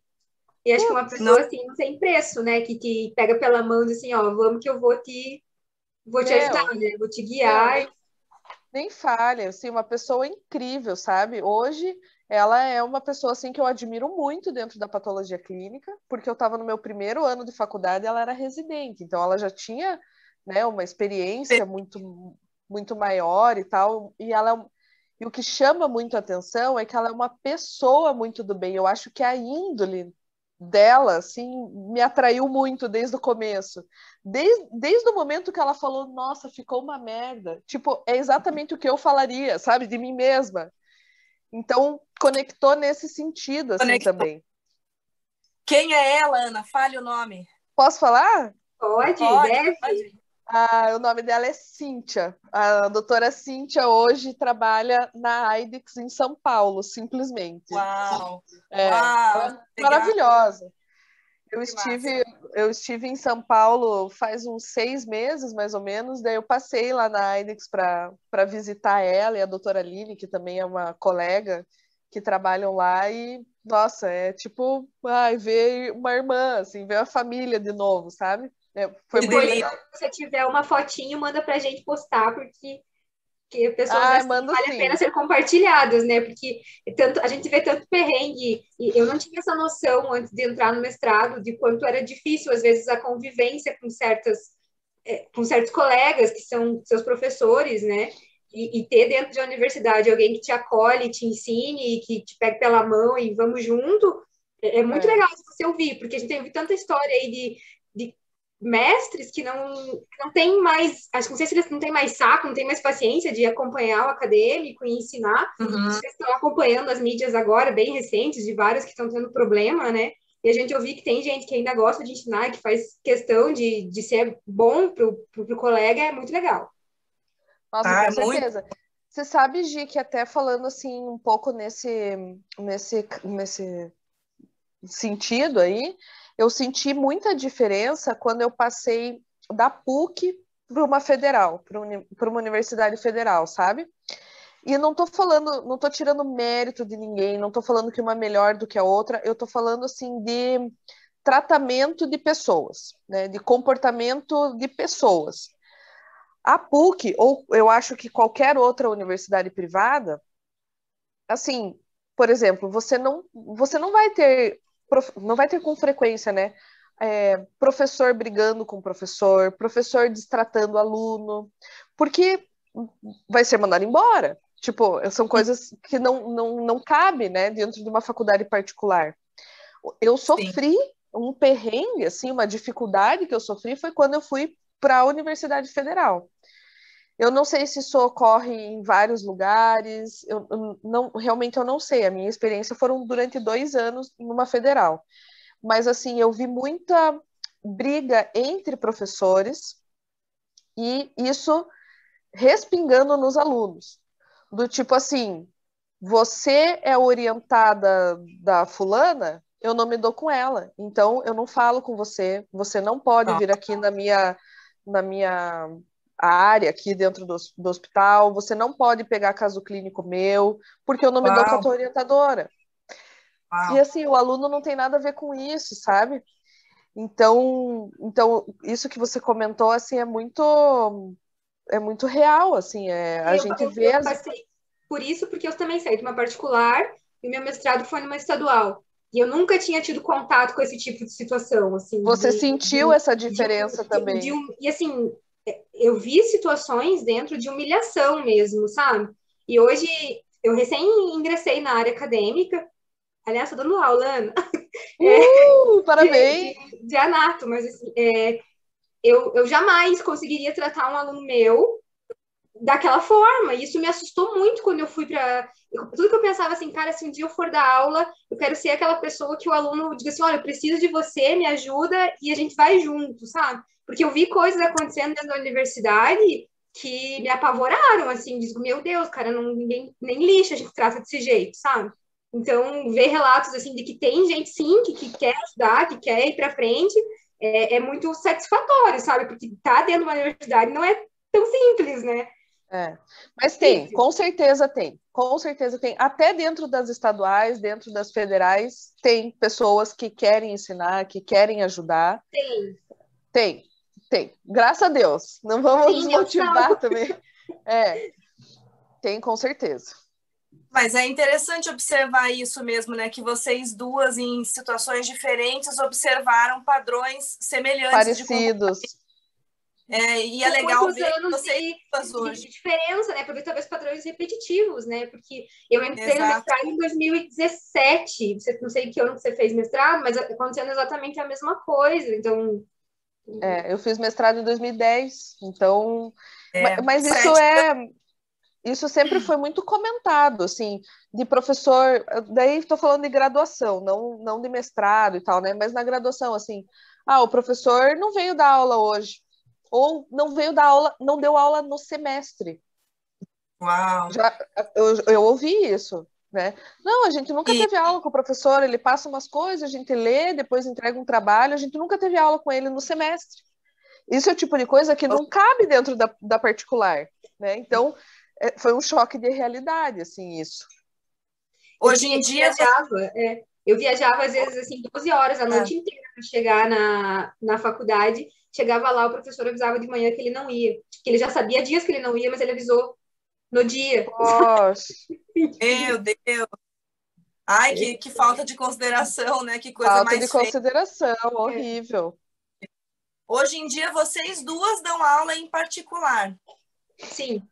E acho que uma pessoa, assim, sem preço, né? Que te pega pela mão e diz assim, ó, vamos que eu vou te ajudar, né? Vou te guiar. Nem falha, assim, uma pessoa incrível, sabe? Hoje ela é uma pessoa assim que eu admiro muito dentro da patologia clínica, porque eu estava no meu primeiro ano de faculdade e ela era residente, então ela já tinha, né, uma experiência muito maior e tal, e o que chama muito a atenção é que ela é uma pessoa muito do bem. Eu acho que a índole dela, assim, me atraiu muito desde o começo. Desde o momento que ela falou, nossa, ficou uma merda. Tipo, é exatamente o que eu falaria, sabe, de mim mesma. Então, conectou nesse sentido, assim, também. Quem é ela, Ana? Fale o nome. Posso falar? Pode. O nome dela é Cíntia. A doutora Cíntia hoje trabalha na Aidex em São Paulo, simplesmente. Uau! Maravilhosa. Eu estive em São Paulo faz uns 6 meses, mais ou menos, daí eu passei lá na Aidex para visitar ela e a doutora Aline, que também é uma colega que trabalham lá, e, nossa, é tipo, ver uma irmã, assim, ver a família de novo, sabe? Foi muito legal. Se você tiver uma fotinho, manda pra gente postar, porque pessoas assim vale a pena ser compartilhadas, né? Porque a gente vê tanto perrengue, e eu não tinha essa noção antes de entrar no mestrado de quanto era difícil, às vezes, a convivência com certos colegas que são seus professores, né? E ter dentro da universidade alguém que te acolhe, te ensine, que te pegue pela mão e vamos junto, é muito legal você ouvir, porque a gente tem tanta história aí de mestres que não tem mais, acho que não sei se eles não têm mais saco, não têm mais paciência de acompanhar o acadêmico e ensinar. Vocês estão acompanhando as mídias agora, bem recentes, de vários que estão tendo problema, né? e a gente ouvir que tem gente que ainda gosta de ensinar, que faz questão de ser bom pro colega, é muito legal. Nossa, Ah, com é muito. certeza. Você sabe, Gi, que até falando assim um pouco nesse sentido aí, eu senti muita diferença quando eu passei da PUC para uma federal, para uma universidade federal, sabe? E não tô falando, não tô tirando mérito de ninguém, não tô falando que uma é melhor do que a outra, eu tô falando assim de tratamento de pessoas, né? De comportamento de pessoas. A PUC, ou eu acho que qualquer outra universidade privada, assim, por exemplo, você não vai ter, não vai ter com frequência, né? Professor brigando com professor, professor destratando aluno, porque vai ser mandado embora. Tipo, são coisas que não cabe, né, dentro de uma faculdade particular. Eu Sim. sofri um perrengue, assim, uma dificuldade que eu sofri foi quando eu fui para a Universidade Federal. Eu não sei se isso ocorre em vários lugares, realmente eu não sei. A minha experiência foram durante 2 anos numa federal. Mas, assim, eu vi muita briga entre professores e isso respingando nos alunos. Do tipo assim, você é orientada da fulana, eu não me dou com ela. Então, eu não falo com você, você não pode vir aqui na minha área aqui dentro do hospital, você não pode pegar caso clínico meu, porque eu não me dou com a Uau, tua orientadora. E uau. assim, o aluno não tem nada a ver com isso, sabe? Então isso que você comentou assim é muito real, assim, a Eu, gente eu, vê eu passei por isso porque eu também saí de uma particular e meu mestrado foi numa estadual. E eu nunca tinha tido contato com esse tipo de situação, assim, você sentiu essa diferença também. e assim, eu vi situações dentro de humilhação mesmo, sabe? E hoje eu recém ingressei na área acadêmica, aliás, estou dando aula, Ana, de, Parabéns! de anato, mas assim, eu jamais conseguiria tratar um aluno meu daquela forma. E isso me assustou muito quando eu fui para. Tudo que eu pensava assim, cara, se um dia eu for dar aula, eu quero ser aquela pessoa que o aluno diga assim: olha, eu preciso de você, me ajuda e a gente vai junto, sabe? Porque eu vi coisas acontecendo dentro da universidade que me apavoraram, assim, digo, meu Deus, cara, não, ninguém nem lixa a gente trata desse jeito, sabe? Então, ver relatos assim de que tem gente sim que quer ajudar, que quer ir para frente, é muito satisfatório, sabe? Porque tá dentro de uma universidade não é tão simples, né? Mas tem, com certeza tem. Com certeza tem. Até dentro das estaduais, dentro das federais, tem pessoas que querem ensinar, que querem ajudar. Tem, Tem, tem. Graças a Deus. Não vamos sim, eu desmotivar salvo. também. É, tem, com certeza. Mas é interessante observar isso mesmo, né? Que vocês duas, em situações diferentes, observaram padrões semelhantes de comportamento. Parecidos. E é Com legal muitos ver anos vocês duas de hoje. diferença, né? Para ver talvez padrões repetitivos, né? Porque eu entrei no Exato. mestrado em 2017. Não sei que ano que você fez mestrado, mas acontecendo exatamente a mesma coisa. Então, Eu fiz mestrado em 2010, então. Mas isso 7 isso sempre foi muito comentado, assim, de professor. Daí estou falando de graduação, não de mestrado e tal, né? Mas na graduação, assim, o professor não veio dar aula hoje, ou não veio dar aula, não deu aula no semestre. Uau! Já eu ouvi isso, né? Não, a gente nunca E, teve aula com o professor, ele passa umas coisas, a gente lê, depois entrega um trabalho, a gente nunca teve aula com ele no semestre. Isso é o tipo de coisa que não cabe dentro da particular, né? Então, foi um choque de realidade, assim, isso. hoje em dia, eu viajava às vezes assim 12 horas a noite inteira para chegar na faculdade. Chegava lá, o professor avisava de manhã que ele não ia, que ele já sabia dias que ele não ia, mas ele avisou no dia. Poxa, meu Deus! Ai, que falta de consideração, né? Que coisa falta de mais feia. consideração, É, horrível. Hoje em dia, vocês duas dão aula em particular. sim.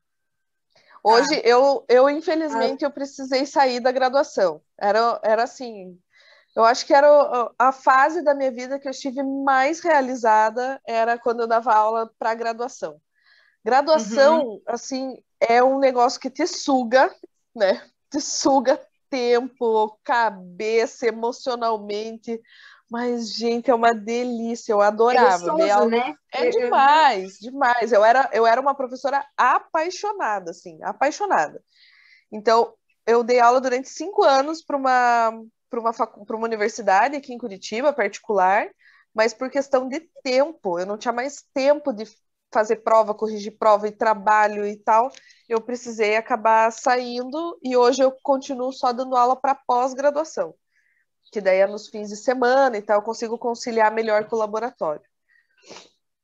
Hoje, Tá. eu infelizmente, eu precisei sair da graduação. Era assim, eu acho que era a fase da minha vida que eu estive mais realizada era quando eu dava aula para graduação. Uhum. Graduação, assim, é um negócio que te suga, né? Te suga tempo, cabeça, emocionalmente. Mas, gente, é uma delícia, eu É adorava ver gostoso, aula. né? É demais, demais. Eu era uma professora apaixonada, assim, apaixonada. Então, eu dei aula durante 5 anos para uma universidade aqui em Curitiba, particular, mas por questão de tempo, eu não tinha mais tempo de fazer prova, corrigir prova e trabalho e tal. Eu precisei acabar saindo e hoje eu continuo só dando aula para pós-graduação, que daí é nos fins de semana e tal, eu consigo conciliar melhor com o laboratório.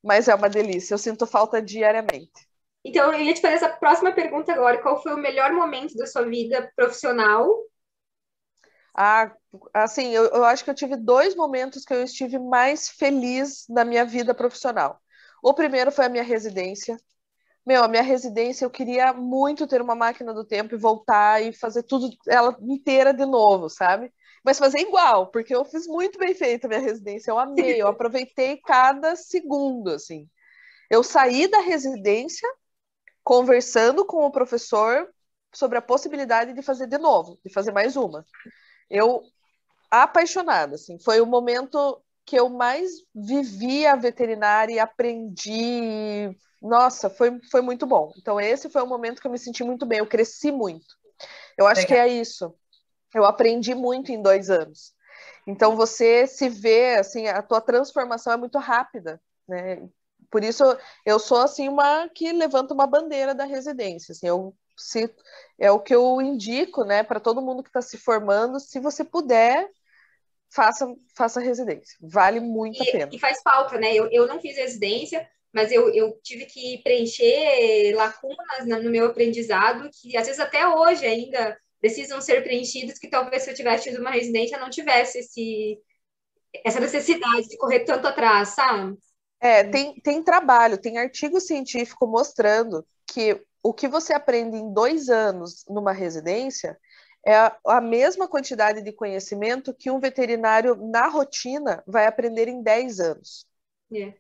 Mas é uma delícia, eu sinto falta diariamente. Então, eu ia te fazer essa próxima pergunta agora. Qual foi o melhor momento da sua vida profissional? Ah, assim, eu acho que eu tive 2 momentos que eu estive mais feliz na minha vida profissional. O primeiro foi a minha residência. A minha residência, eu queria muito ter uma máquina do tempo e voltar e fazer tudo, ela inteira de novo, sabe? Mas fazer igual, porque eu fiz muito bem feito a minha residência. Eu amei, eu aproveitei cada segundo, assim. Eu saí da residência conversando com o professor sobre a possibilidade de fazer de novo, de fazer mais uma. Eu apaixonada, assim, foi o momento que eu mais vivi a veterinária e aprendi. Nossa, foi muito bom. Então, esse foi o momento que eu me senti muito bem, eu cresci muito. Eu acho que Legal. é isso. Eu aprendi muito em 2 anos. Então, você se vê, assim, a tua transformação é muito rápida, né? Por isso, eu sou, assim, uma que levanta uma bandeira da residência, assim, é o que eu indico, né, para todo mundo que está se formando, se você puder, faça residência. Vale muito a pena. E faz falta, né? Eu não fiz residência, mas eu tive que preencher lacunas no meu aprendizado, que às vezes até hoje ainda precisam ser preenchidos, que talvez se eu tivesse tido uma residência não tivesse essa necessidade de correr tanto atrás, sabe? Tem trabalho, tem artigo científico mostrando que o que você aprende em 2 anos numa residência é a mesma quantidade de conhecimento que um veterinário na rotina vai aprender em 10 anos. É.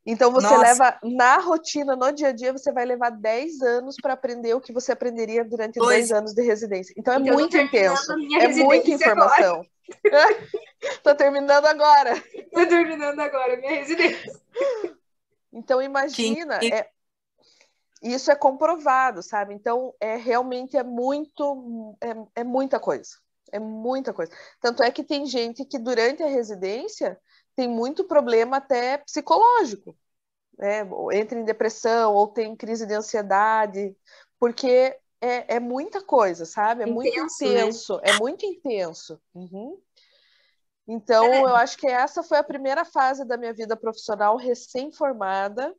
Então, você Nossa, leva na rotina, no dia a dia, você vai levar 10 anos para aprender o que você aprenderia durante 2 dois. anos de residência. Então, é Então, eu tô muito terminando intenso, a minha é muita residência agora. informação. Estou terminando agora. Tô terminando agora a minha residência. Então, Que, imagina, isso é comprovado, sabe? Então, realmente é muita coisa. É muita coisa. Tanto é que tem gente que durante a residência tem muito problema até psicológico, né? Entra em depressão ou tem crise de ansiedade, porque é muita coisa, sabe? É muito Intenso, né? intenso, é muito intenso. Uhum. Então, eu acho que essa foi a primeira fase da minha vida profissional recém-formada,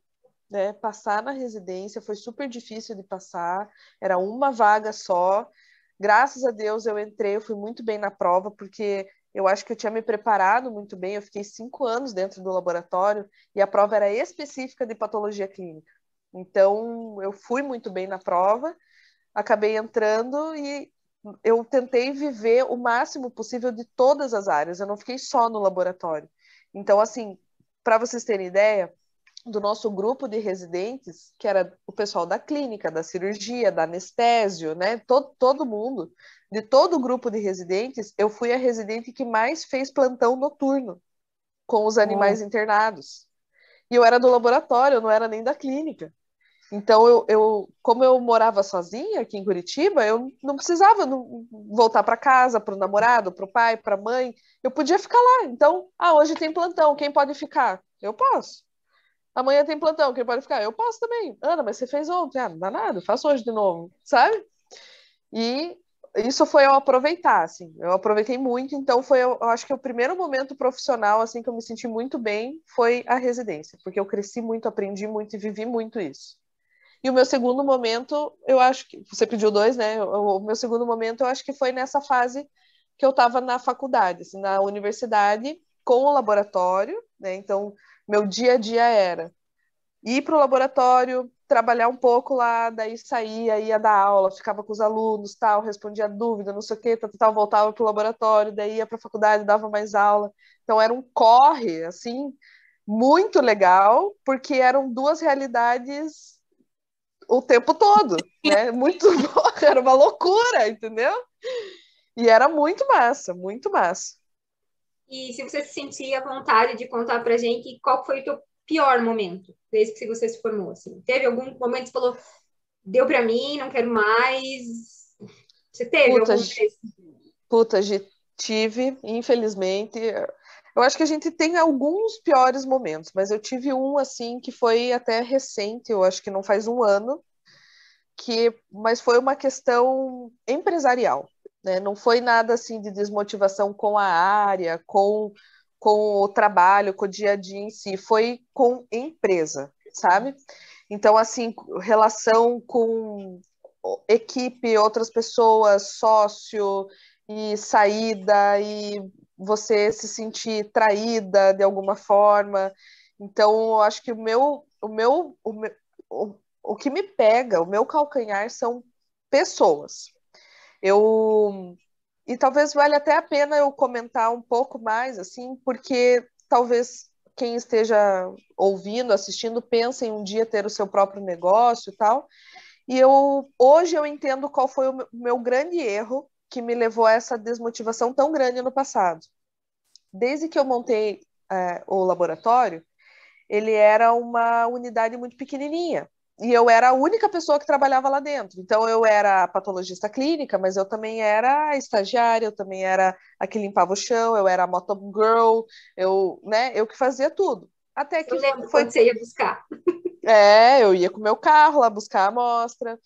né? Passar na residência foi super difícil de passar, era uma vaga só. Graças a Deus eu entrei, eu fui muito bem na prova, porque eu acho que eu tinha me preparado muito bem. Eu fiquei 5 anos dentro do laboratório e a prova era específica de patologia clínica. Então, eu fui muito bem na prova, acabei entrando e eu tentei viver o máximo possível de todas as áreas. Eu não fiquei só no laboratório. Então, assim, para vocês terem ideia, do nosso grupo de residentes, que era o pessoal da clínica, da cirurgia, da anestésio, né? Todo mundo, de todo o grupo de residentes, eu fui a residente que mais fez plantão noturno com os animais internados. E eu era do laboratório, eu não era nem da clínica. Então, como eu morava sozinha aqui em Curitiba, eu não precisava voltar para casa, para o namorado, para o pai, para a mãe. Eu podia ficar lá. Então, hoje tem plantão, quem pode ficar? Eu posso. Amanhã tem plantão, quem pode ficar? Eu posso também. Ana, mas você fez ontem. Não dá nada, eu faço hoje de novo, sabe? E isso foi eu aproveitar, assim. Eu aproveitei muito, então eu acho que o primeiro momento profissional, assim, que eu me senti muito bem foi a residência, porque eu cresci muito, aprendi muito e vivi muito isso. E o meu segundo momento, eu acho que... Você pediu 2, né? O meu segundo momento, eu acho que foi nessa fase que eu estava na faculdade, assim, na universidade, com o laboratório, né? Então, meu dia a dia era ir para o laboratório, trabalhar um pouco lá, daí saía, ia dar aula, ficava com os alunos, tal, respondia dúvida, não sei o quê, tal, voltava para o laboratório, daí ia para a faculdade, dava mais aula. Então, era um corre, assim, muito legal, porque eram 2 realidades o tempo todo, né? Muito bom, era uma loucura, entendeu? E era muito massa, muito massa. E se você se sentir à vontade de contar pra gente qual foi o teu pior momento, desde que você se formou, assim. Teve algum momento que você falou, deu pra mim, não quero mais? Você teve Puta, algum desses? puta, tive, infelizmente. Eu acho que a gente tem alguns piores momentos, mas eu tive um assim que foi até recente, eu acho que não faz um ano, mas foi uma questão empresarial, né? Não foi nada assim de desmotivação com a área, com o trabalho, com o dia a dia em si, foi com empresa, sabe? Então, assim, relação com equipe, outras pessoas, sócio e saída e você se sentir traída de alguma forma. Então, eu acho que o que me pega, o meu calcanhar são pessoas. Eu e talvez valha até a pena eu comentar um pouco mais, assim, porque talvez quem esteja ouvindo, assistindo, pense em um dia ter o seu próprio negócio e tal. E hoje eu entendo qual foi o meu grande erro que me levou a essa desmotivação tão grande no passado. Desde que eu montei o laboratório, ele era uma unidade muito pequenininha. E eu era a única pessoa que trabalhava lá dentro. Então, eu era a patologista clínica, mas eu também era a estagiária, eu também era a que limpava o chão, eu era a motogirl, eu que fazia tudo. Até que Eu lembro foi. quando você ia buscar. Eu ia com o meu carro lá buscar a amostra.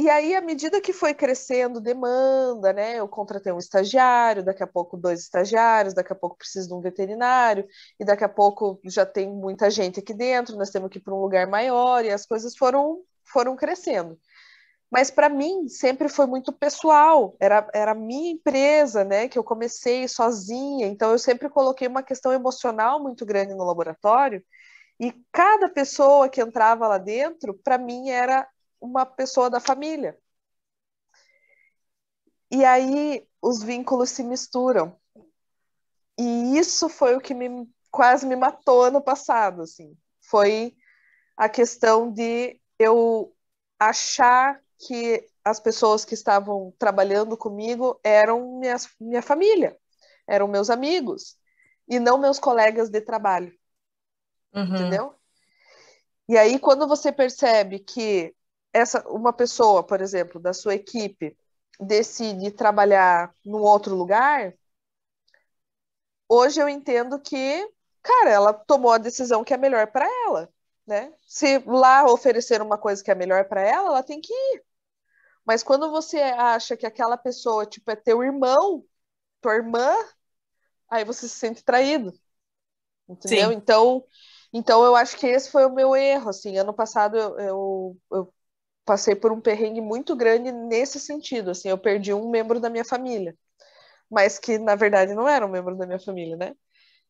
E aí, à medida que foi crescendo demanda, né? Eu contratei um estagiário, daqui a pouco dois estagiários, daqui a pouco preciso de um veterinário, e daqui a pouco já tem muita gente aqui dentro, nós temos que ir para um lugar maior, e as coisas foram crescendo. Mas para mim sempre foi muito pessoal, era a minha empresa, né? Que eu comecei sozinha, então eu sempre coloquei uma questão emocional muito grande no laboratório, e cada pessoa que entrava lá dentro, para mim, era uma pessoa da família. E aí os vínculos se misturam. E isso foi o que quase me matou ano passado, assim. Foi a questão de eu achar que as pessoas que estavam trabalhando comigo eram minha família, eram meus amigos, e não meus colegas de trabalho, entendeu? E aí, quando você percebe que uma pessoa, por exemplo, da sua equipe, decide trabalhar num outro lugar, hoje eu entendo que, cara, ela tomou a decisão que é melhor para ela, né? Se lá oferecer uma coisa que é melhor para ela, ela tem que ir. Mas quando você acha que aquela pessoa, tipo, é teu irmão, tua irmã, aí você se sente traído, entendeu? Sim. Então eu acho que esse foi o meu erro, assim. Ano passado eu passei por um perrengue muito grande nesse sentido, assim. Eu perdi um membro da minha família, mas que, na verdade, não era um membro da minha família, né?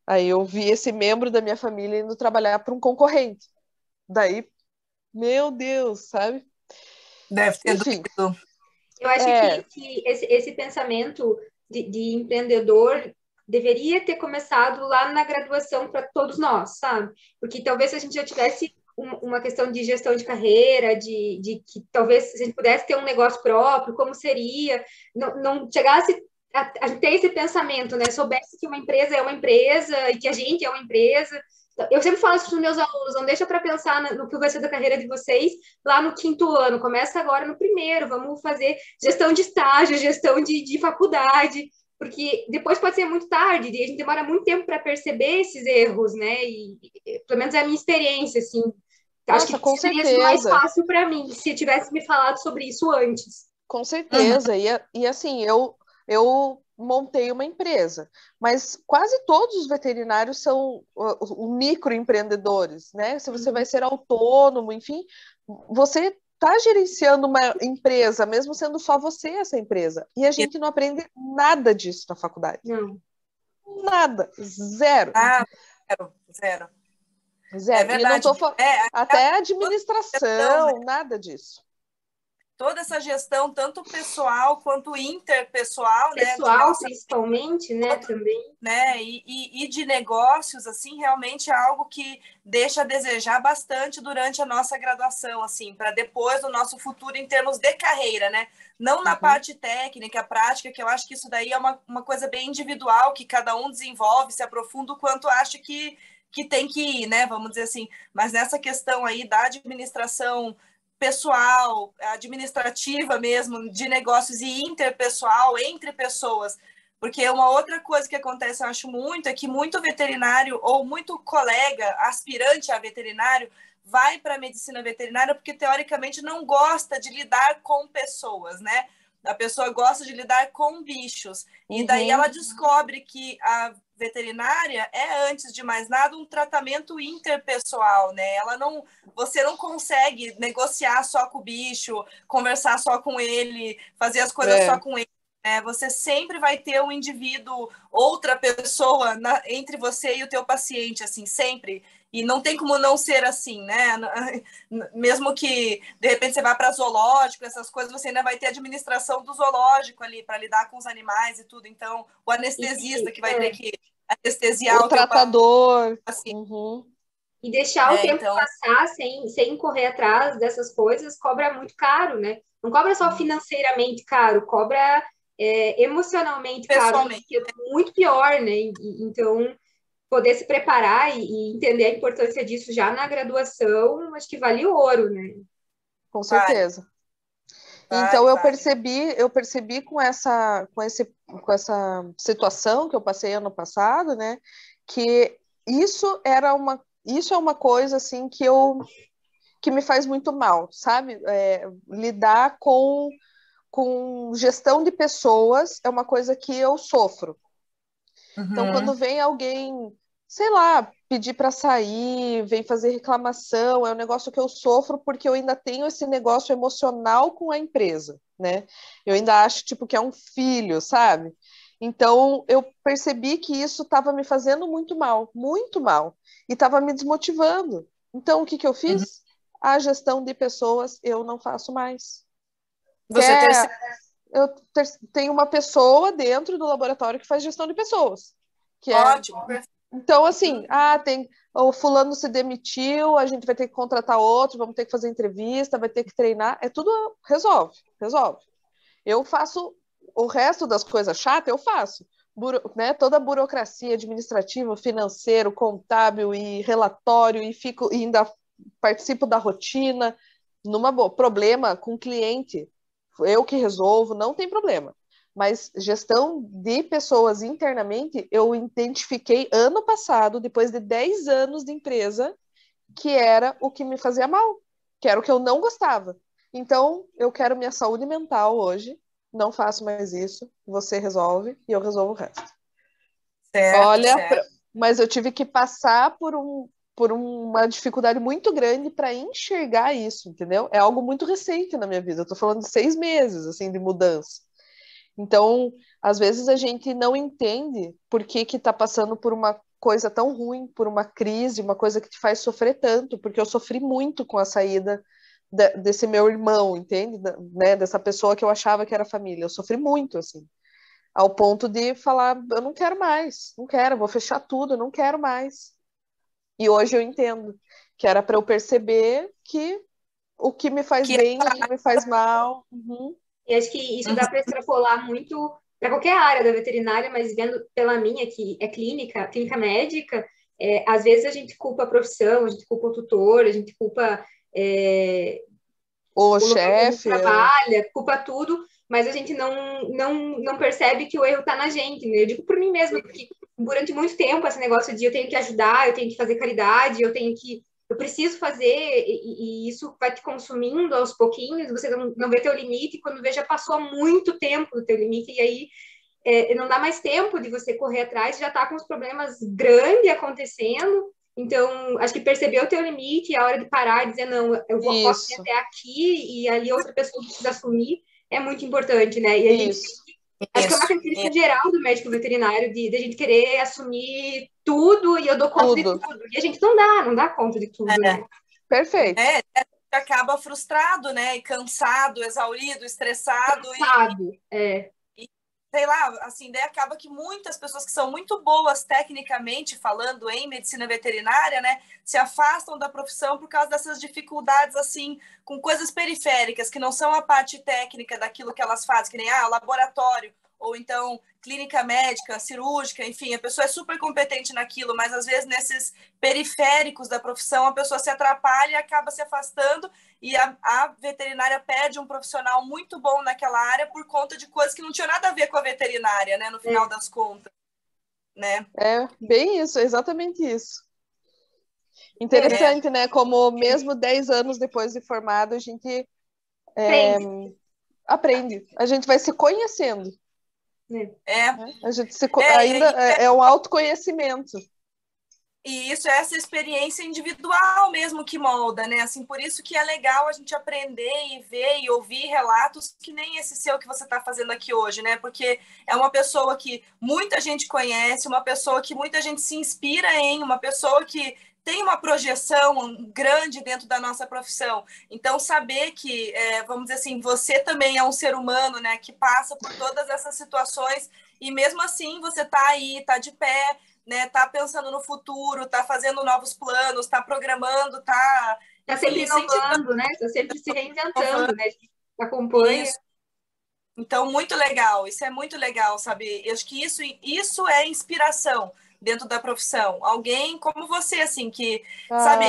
Aí eu vi esse membro da minha família indo trabalhar para um concorrente. Daí, meu Deus, sabe? Deve ter Enfim, doído. Eu acho é, que esse pensamento de empreendedor deveria ter começado lá na graduação para todos nós, sabe? Porque talvez se a gente já tivesse uma questão de gestão de carreira, de que talvez se a gente pudesse ter um negócio próprio, como seria, não chegasse a ter esse pensamento, né? Soubesse que uma empresa é uma empresa e que a gente é uma empresa. Eu sempre falo isso para os meus alunos, não deixa para pensar no que vai ser da carreira de vocês lá no quinto ano, começa agora no primeiro, vamos fazer gestão de estágio, gestão de faculdade, porque depois pode ser muito tarde, e a gente demora muito tempo para perceber esses erros, né? Pelo menos é a minha experiência, assim. Acho nossa, que com seria mais certeza. fácil para mim se tivesse me falado sobre isso antes. Com Uhum. certeza. E assim, eu montei uma empresa, mas quase todos os veterinários são microempreendedores, né? Se você vai ser autônomo, enfim, você está gerenciando uma empresa, mesmo sendo só você essa empresa. E a gente não aprende nada disso na faculdade. Não. Nada. Zero. Ah, zero, zero. É Zero. E não verdade. estou É, até questão, né? administração, nada disso. toda essa gestão, tanto pessoal quanto interpessoal, pessoal, né? principalmente, né, também. Né? E de negócios, assim, realmente é algo que deixa a desejar bastante durante a nossa graduação, assim, para depois do nosso futuro em termos de carreira, né? Não na parte técnica, prática, que eu acho que isso daí é uma coisa bem individual, que cada um desenvolve, se aprofunda o quanto acha que tem que ir, né? Vamos dizer assim. Mas nessa questão aí da administração pessoal, administrativa mesmo, de negócios e interpessoal, entre pessoas. Porque uma outra coisa que acontece, eu acho muito, é que muito veterinário ou muito colega aspirante a veterinário vai para a medicina veterinária porque, teoricamente, não gosta de lidar com pessoas, né? A pessoa gosta de lidar com bichos. E daí ela descobre que a veterinária é, antes de mais nada, um tratamento interpessoal, né? Você não consegue negociar só com o bicho, conversar só com ele, fazer as coisas só com ele. Você sempre vai ter um indivíduo, outra pessoa entre você e o teu paciente, assim, sempre. E não tem como não ser assim, né? Mesmo que, de repente, você vá para zoológico, essas coisas, você ainda vai ter administração do zoológico ali, para lidar com os animais e tudo. Então, o anestesista que vai ter que anestesiar o tratador. Assim. E deixar o tempo passar sem correr atrás dessas coisas cobra muito caro, né? Não cobra só financeiramente caro, cobra emocionalmente caro, que é muito pior, né? Então, poder se preparar e entender a importância disso já na graduação, acho que vale ouro, né? Com certeza. Então, eu percebi com essa situação que eu passei ano passado, né? Que isso é uma coisa, assim, que me faz muito mal, sabe? Lidar com gestão de pessoas é uma coisa que eu sofro. Então, quando vem alguém, sei lá, pedir para sair, vem fazer reclamação, é um negócio que eu sofro porque eu ainda tenho esse negócio emocional com a empresa, né? Eu ainda acho, tipo, que é um filho, sabe? Então, eu percebi que isso estava me fazendo muito mal, e estava me desmotivando. Então, o que eu fiz? A gestão de pessoas eu não faço mais. Eu tenho uma pessoa dentro do laboratório que faz gestão de pessoas. Ótimo. Então, assim, o fulano se demitiu, a gente vai ter que contratar outro, vamos ter que fazer entrevista, vai ter que treinar, tudo resolve. Eu faço o resto das coisas chatas, eu faço. Né, toda a burocracia administrativa, financeiro, contábil e relatório, e ainda participo da rotina, numa boa. Problema com cliente, eu que resolvo, não tem problema. Mas gestão de pessoas internamente, eu identifiquei ano passado, depois de 10 anos de empresa, que era o que me fazia mal, que era o que eu não gostava. Então, eu quero minha saúde mental hoje, não faço mais isso, você resolve e eu resolvo o resto. Certo. Mas eu tive que passar por uma dificuldade muito grande para enxergar isso, entendeu? É algo muito recente na minha vida. Eu tô falando de 6 meses, assim, de mudança. Então, às vezes a gente não entende por que tá passando por uma coisa tão ruim, por uma crise, uma coisa que te faz sofrer tanto, porque eu sofri muito com a saída desse meu irmão, entende? Né? Dessa pessoa que eu achava que era família. Eu sofri muito, assim, ao ponto de falar, eu não quero mais, não quero, vou fechar tudo, eu não quero mais. E hoje eu entendo que era para eu perceber que o que me faz bem, o que me faz mal. E acho que isso dá para extrapolar muito para qualquer área da veterinária, mas vendo pela minha, que é clínica médica, às vezes a gente culpa a profissão, a gente culpa o tutor, a gente culpa o chefe, trabalha, culpa tudo, mas a gente não percebe que o erro está na gente, né? Eu digo por mim mesma, porque durante muito tempo esse negócio de eu tenho que ajudar, eu tenho que fazer caridade, eu preciso fazer, e isso vai te consumindo aos pouquinhos, você não vê teu limite, e quando vê já passou muito tempo do teu limite, e aí não dá mais tempo de você correr atrás, já está com os problemas grandes acontecendo. Então, acho que perceber o teu limite, a hora de parar e dizer, não, posso ir até aqui, e ali outra pessoa precisa assumir, é muito importante, né? E a gente acho que é uma característica geral do médico veterinário, de a gente querer assumir tudo, e eu dou conta de tudo. E a gente não dá conta de tudo, né? Perfeito. acaba frustrado, né? E cansado, exaurido, estressado. Sabe, Sei lá, assim, daí acaba que muitas pessoas que são muito boas tecnicamente falando em medicina veterinária, né, se afastam da profissão por causa dessas dificuldades, assim, com coisas periféricas, que não são a parte técnica daquilo que elas fazem, que nem, laboratório, ou então clínica médica, cirúrgica, enfim, a pessoa é super competente naquilo, mas às vezes nesses periféricos da profissão a pessoa se atrapalha e acaba se afastando, e a veterinária perde um profissional muito bom naquela área por conta de coisas que não tinham nada a ver com a veterinária, né, no final das contas, né? É bem isso, exatamente isso. Interessante, né? Como mesmo 10 anos depois de formado, a gente aprende. A gente vai se conhecendo. A gente ainda é um autoconhecimento. E isso é essa experiência individual mesmo que molda, né? Assim, por isso que é legal a gente aprender e ver e ouvir relatos que nem esse seu que você está fazendo aqui hoje, né? Porque é uma pessoa que muita gente conhece, uma pessoa que muita gente se inspira em, uma pessoa que tem uma projeção grande dentro da nossa profissão. Então, saber que, vamos dizer assim, você também é um ser humano, né? Que passa por todas essas situações e mesmo assim você está aí, está de pé, né, tá pensando no futuro, tá fazendo novos planos, tá programando, tá sempre inovando, né? Tá sempre se reinventando, né? Acompanha. Isso. Então, muito legal. Isso é muito legal, sabe? Eu acho que isso é inspiração dentro da profissão. Alguém como você, assim, que, sabe,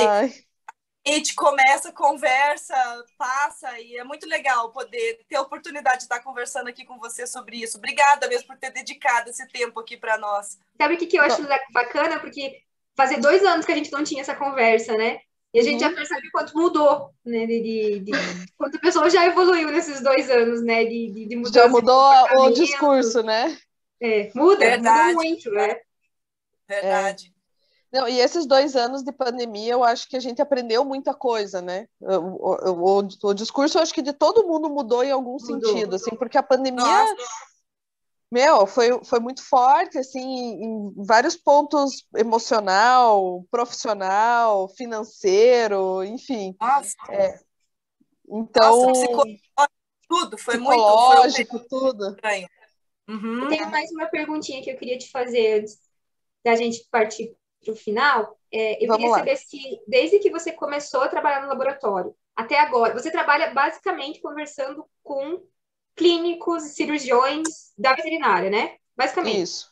a gente começa, conversa, passa, e é muito legal poder ter a oportunidade de estar conversando aqui com você sobre isso. Obrigada mesmo por ter dedicado esse tempo aqui para nós. Sabe o que eu acho bacana? Porque fazer 2 anos que a gente não tinha essa conversa, né? E a gente já percebe quanto mudou, né? Quanto a pessoa já evoluiu nesses 2 anos, né? De mudança. Já mudou o discurso, né? Muda muito, né? Verdade. Não, e esses 2 anos de pandemia, eu acho que a gente aprendeu muita coisa, né? O discurso, eu acho que de todo mundo mudou em algum sentido, assim, porque a pandemia, foi muito forte, assim, em vários pontos, emocional, profissional, financeiro, enfim. Nossa. Então, tudo, foi psicológico, tudo. Estranho. Eu tenho mais uma perguntinha que eu queria te fazer antes da gente partir para o final. Eu queria saber se, desde que você começou a trabalhar no laboratório até agora, você trabalha basicamente conversando com clínicos e cirurgiões da veterinária, né? Basicamente. Isso.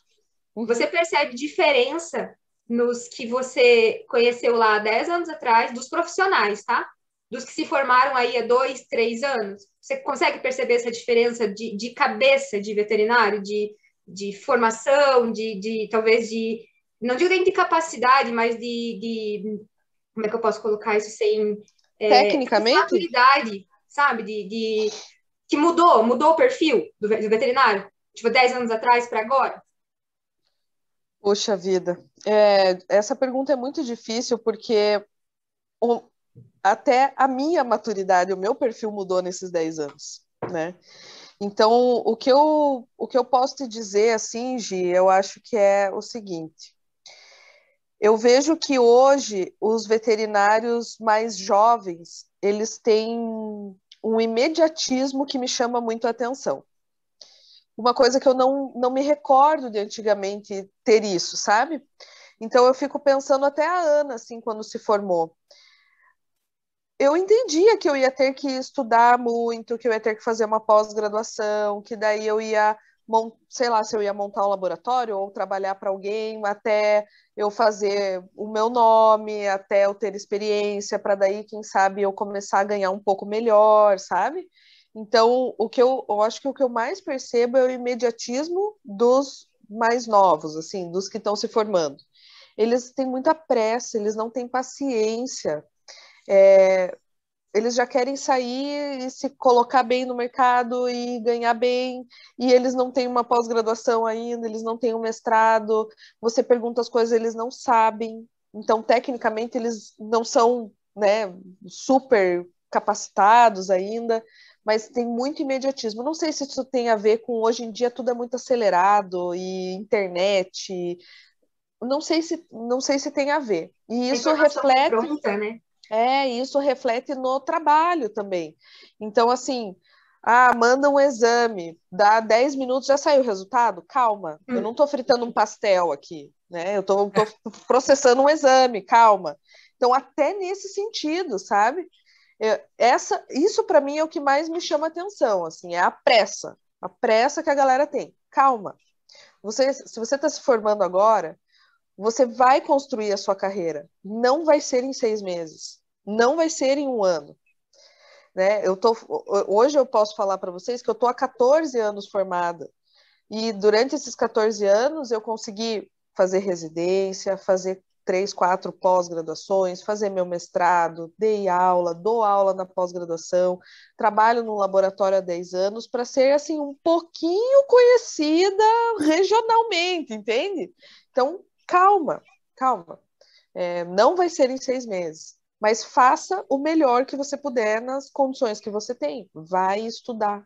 Você percebe diferença nos que você conheceu lá há 10 anos atrás, dos profissionais, tá? Dos que se formaram aí há 2, 3 anos? Você consegue perceber essa diferença de cabeça de veterinário, de formação, talvez de, não digo nem de capacidade, mas como é que eu posso colocar isso sem... Tecnicamente? Maturidade, sabe? Que mudou o perfil do veterinário, tipo, 10 anos atrás para agora? Poxa vida, essa pergunta é muito difícil porque até a minha maturidade, o meu perfil mudou nesses 10 anos, né? Então, o que eu posso te dizer, assim, Gi, eu acho que é o seguinte. Eu vejo que hoje os veterinários mais jovens, eles têm um imediatismo que me chama muito a atenção. Uma coisa que eu não me recordo de antigamente ter isso, sabe? Então eu fico pensando até a Ana, assim, quando se formou. Eu entendia que eu ia ter que estudar muito, que eu ia ter que fazer uma pós-graduação, que daí eu ia, sei lá, se eu ia montar um laboratório ou trabalhar para alguém, até eu fazer o meu nome, até eu ter experiência, para daí, quem sabe, eu começar a ganhar um pouco melhor, sabe? Então, eu acho que o que eu mais percebo é o imediatismo dos mais novos, assim, dos que estão se formando. Eles têm muita pressa, eles não têm paciência. Eles já querem sair e se colocar bem no mercado e ganhar bem, e eles não têm uma pós-graduação ainda, eles não têm um mestrado, você pergunta as coisas, eles não sabem. Então, tecnicamente, eles não são, né, super capacitados ainda, mas tem muito imediatismo. Não sei se isso tem a ver com hoje em dia tudo é muito acelerado e internet. Não sei se tem a ver. E isso reflete. Pronta, né? Isso reflete no trabalho também. Então, assim, manda um exame, dá 10 minutos, já saiu o resultado? Calma, eu não estou fritando um pastel aqui, né? Eu estou processando um exame, calma. Então, até nesse sentido, sabe? Isso para mim é o que mais me chama atenção, assim, é a pressa que a galera tem. Calma. Se você está se formando agora, você vai construir a sua carreira. Não vai ser em 6 meses. Não vai ser em um ano. Né? Hoje eu posso falar para vocês que eu estou há 14 anos formada. E durante esses 14 anos eu consegui fazer residência, fazer 3, 4 pós-graduações, fazer meu mestrado, dou aula na pós-graduação, trabalho no laboratório há 10 anos para ser assim um pouquinho conhecida regionalmente, entende? Então, calma. Não vai ser em 6 meses, mas faça o melhor que você puder nas condições que você tem. Vai estudar.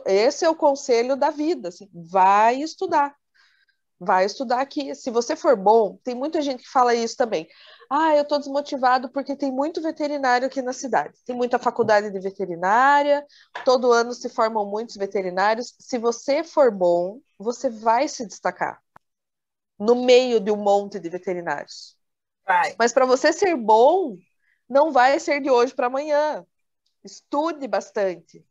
Esse é o conselho da vida, assim, vai estudar. Vai estudar que, se você for bom, tem muita gente que fala isso também. Eu estou desmotivado porque tem muito veterinário aqui na cidade. Tem muita faculdade de veterinária, todo ano se formam muitos veterinários. Se você for bom, você vai se destacar no meio de um monte de veterinários. Vai. Mas para você ser bom, não vai ser de hoje para amanhã. Estude bastante,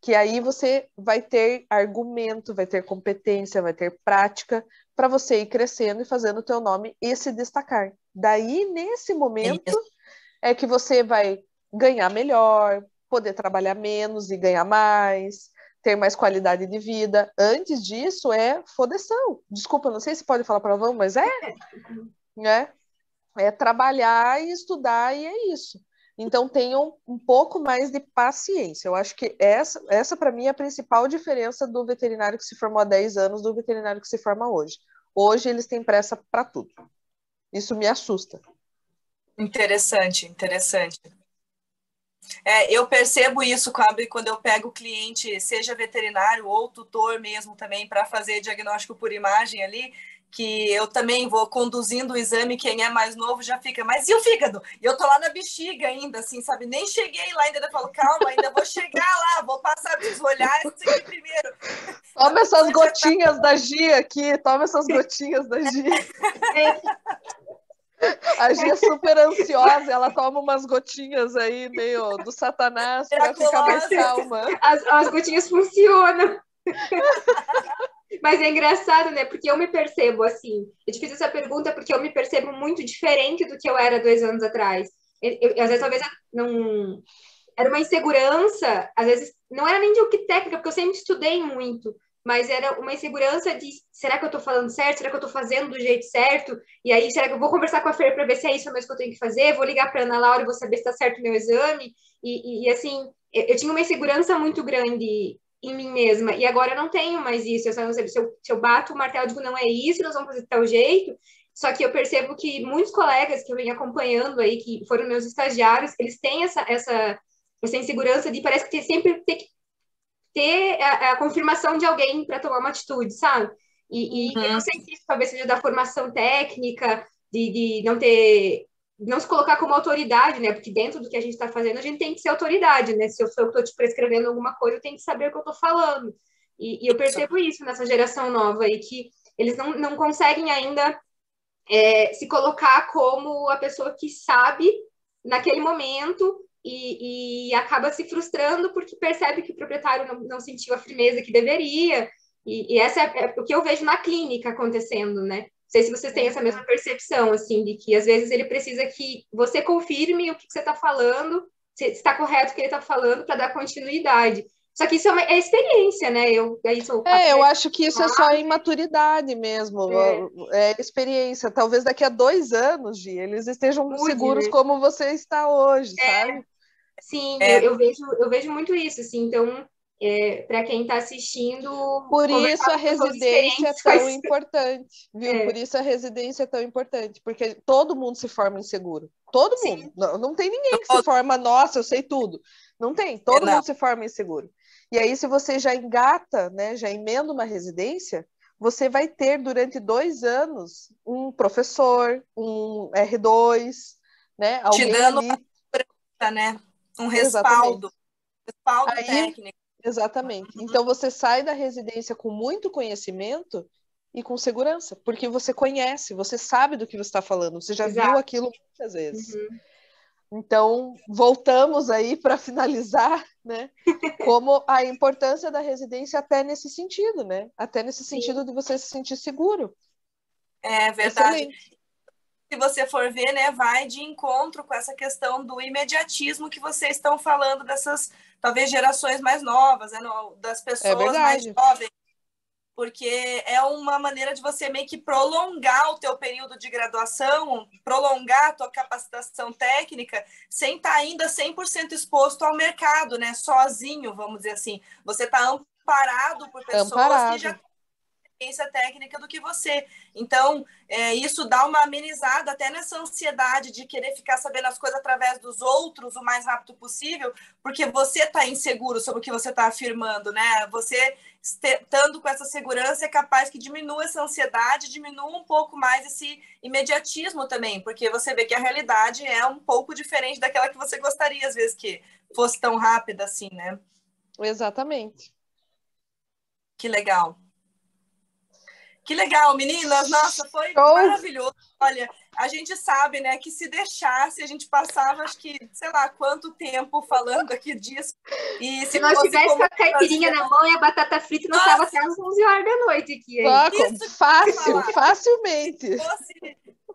que aí você vai ter argumento, vai ter competência, vai ter prática para você ir crescendo e fazendo o teu nome e se destacar. Daí, nesse momento, é que você vai ganhar melhor, poder trabalhar menos e ganhar mais, ter mais qualidade de vida. Antes disso, é fodeção. Desculpa, não sei se pode falar palavrão, mas né? É trabalhar e estudar e é isso. Então tenham um pouco mais de paciência. Eu acho que essa para mim é a principal diferença do veterinário que se formou há 10 anos do veterinário que se forma hoje. Hoje eles têm pressa para tudo. Isso me assusta. Interessante. Eu percebo isso quando eu pego o cliente, seja veterinário ou tutor mesmo também, para fazer diagnóstico por imagem ali, que eu também vou conduzindo o exame, quem é mais novo já fica, mas e o fígado? E eu tô lá na bexiga ainda, assim, sabe? Nem cheguei lá ainda, eu falo, calma, ainda vou chegar lá, vou passar, preciso olhar isso aqui primeiro. Toma essas gotinhas da Gia aqui, toma essas gotinhas da Gia. A Gia é super ansiosa, ela toma umas gotinhas aí, meio do satanás, para ficar mais calma. As gotinhas funcionam. Mas é engraçado, né? Porque eu me percebo assim. Eu te fiz essa pergunta porque eu me percebo muito diferente do que eu era 2 anos atrás. Às vezes, talvez, não. Era uma insegurança, às vezes, não era nem de o que técnica, porque eu sempre estudei muito, mas era uma insegurança de será que eu tô falando certo? Será que eu tô fazendo do jeito certo? E aí, será que eu vou conversar com a Fer para ver se é isso mesmo que eu tenho que fazer? Vou ligar para Ana Laura e vou saber se tá certo o meu exame? E assim, eu tinha uma insegurança muito grande em mim mesma, e agora eu não tenho mais isso. Eu só não sei, se eu bato o martelo, eu digo, não é isso, nós vamos fazer de tal jeito. Só que eu percebo que muitos colegas que eu venho acompanhando aí, que foram meus estagiários, eles têm essa insegurança de parece que sempre ter que ter a confirmação de alguém para tomar uma atitude, sabe? Eu não sei se isso talvez seja da formação técnica, de não se colocar como autoridade, né? Porque dentro do que a gente está fazendo, a gente tem que ser autoridade, né? Se eu estou te prescrevendo alguma coisa, eu tenho que saber o que eu estou falando. E eu percebo isso nessa geração nova aí, que eles não conseguem ainda se colocar como a pessoa que sabe naquele momento e acaba se frustrando porque percebe que o proprietário não sentiu a firmeza que deveria. E essa é o que eu vejo na clínica acontecendo, né? Não sei se vocês têm essa mesma percepção, assim, de que às vezes ele precisa que você confirme o que você está falando, se está correto o que ele está falando, para dar continuidade. Só que isso é experiência, né? Eu acho que isso é só imaturidade mesmo, é experiência. Talvez daqui a 2 anos, Gi, eles estejam seguros, né? Como você está hoje, sabe? Sim, eu vejo muito isso, assim, então, para quem está assistindo... Por isso a residência é tão importante, viu? Por isso a residência é tão importante, porque todo mundo se forma inseguro. Todo mundo. Não tem ninguém que se forma, nossa, eu sei tudo. Não tem, todo mundo se forma inseguro. E aí, se você já engata, né, já emenda uma residência, você vai ter durante 2 anos um professor, um R2, né? Te Alguém dando ali... né? Um Exatamente. respaldo Aí, técnico. exatamente. Então você sai da residência com muito conhecimento e com segurança, porque você conhece, você sabe do que você está falando, você já viu Exato. aquilo muitas vezes. Uhum. Então, voltamos aí para finalizar, né? Como a importância da residência até nesse sentido, né? Até nesse Sim, sentido de você se sentir seguro. É verdade. Excelente. Se você for ver, né, vai de encontro com essa questão do imediatismo que vocês estão falando dessas, talvez, gerações mais novas, né, das É pessoas mais verdade. jovens, porque é uma maneira de você meio que prolongar o teu período de graduação, prolongar a tua capacitação técnica, sem estar ainda 100% exposto ao mercado, né, sozinho, vamos dizer assim. Você está amparado por pessoas que já Amparado. experiência técnica do que você. Então, isso dá uma amenizada até nessa ansiedade de querer ficar sabendo as coisas através dos outros o mais rápido possível, porque você está inseguro sobre o que você está afirmando, né? Você, estando com essa segurança, é capaz que diminua essa ansiedade, diminua um pouco mais esse imediatismo também, porque você vê que a realidade é um pouco diferente daquela que você gostaria, às vezes, que fosse tão rápida assim, né? Exatamente. Que legal. Que legal, meninas. Nossa, foi Show! maravilhoso. Olha, a gente sabe, né, que se deixasse, a gente passava, acho que, sei lá, quanto tempo falando aqui disso. E se se nós fosse tivesse com como a caipirinha fazia. na mão e a batata frita, nós estávamos Nossa, até às 11 horas da noite aqui aí. isso que eu ia Fácil, falar. facilmente.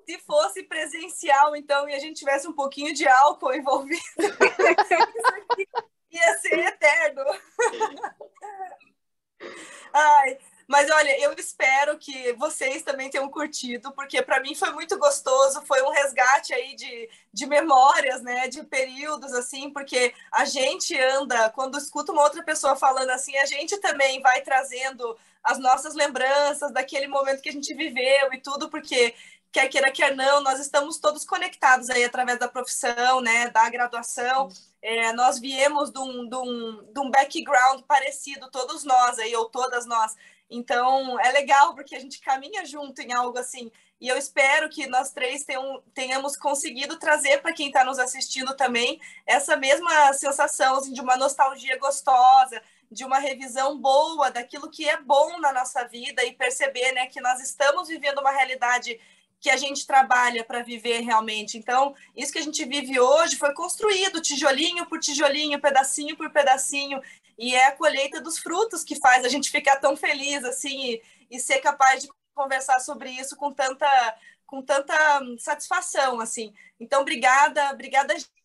Se fosse presencial, então, e a gente tivesse um pouquinho de álcool envolvido, isso aqui ia ser eterno. Ai, mas olha, eu espero que vocês também tenham curtido, porque para mim foi muito gostoso, foi um resgate aí de memórias, né, de períodos assim, porque a gente anda, quando escuta uma outra pessoa falando assim, a gente também vai trazendo as nossas lembranças daquele momento que a gente viveu e tudo, porque quer queira, quer não, nós estamos todos conectados aí através da profissão, né, da graduação. Nós viemos de um background parecido, todos nós aí, ou todas nós. Então, é legal porque a gente caminha junto em algo assim. E eu espero que nós três tenhamos conseguido trazer para quem está nos assistindo também essa mesma sensação assim, de uma nostalgia gostosa, de uma revisão boa daquilo que é bom na nossa vida e perceber, né, que nós estamos vivendo uma realidade que a gente trabalha para viver realmente. Então, isso que a gente vive hoje foi construído tijolinho por tijolinho, pedacinho por pedacinho, e é a colheita dos frutos que faz a gente ficar tão feliz assim e ser capaz de conversar sobre isso com tanta satisfação assim. Então, obrigada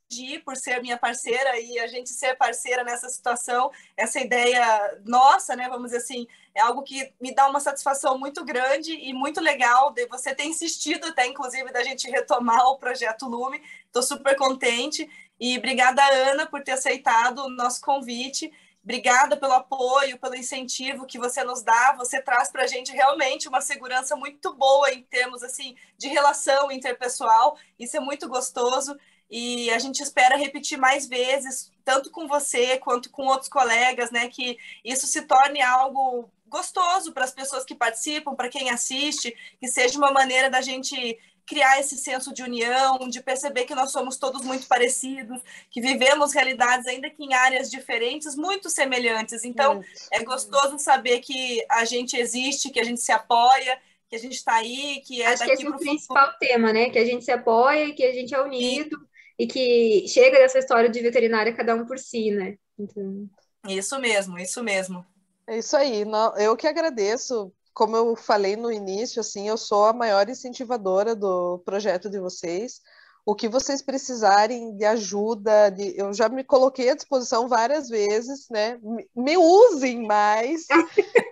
Gi por ser minha parceira e a gente ser parceira nessa situação, essa ideia nossa, né, vamos dizer assim, é algo que me dá uma satisfação muito grande e muito legal de você ter insistido até, inclusive, da gente retomar o Projeto Lume. Estou super contente. E obrigada, Ana, por ter aceitado o nosso convite. Obrigada pelo apoio, pelo incentivo que você nos dá. Você traz para a gente realmente uma segurança muito boa em termos assim de relação interpessoal. Isso é muito gostoso. E a gente espera repetir mais vezes, tanto com você quanto com outros colegas, né? Que isso se torne algo gostoso para as pessoas que participam, para quem assiste, que seja uma maneira da gente criar esse senso de união, de perceber que nós somos todos muito parecidos, que vivemos realidades, ainda que em áreas diferentes, muito semelhantes. Então, é gostoso saber que a gente existe, que a gente se apoia, que a gente está aí, que é Acho que daqui esse é para o o futuro. principal tema, né? Que a gente se apoia, que a gente é E unido e que chega dessa história de veterinária cada um por si, né? Então... isso mesmo, isso mesmo. É isso aí. Eu que agradeço. Como eu falei no início, assim, eu sou a maior incentivadora do projeto de vocês. O que vocês precisarem de ajuda, eu já me coloquei à disposição várias vezes, né? Me usem mais.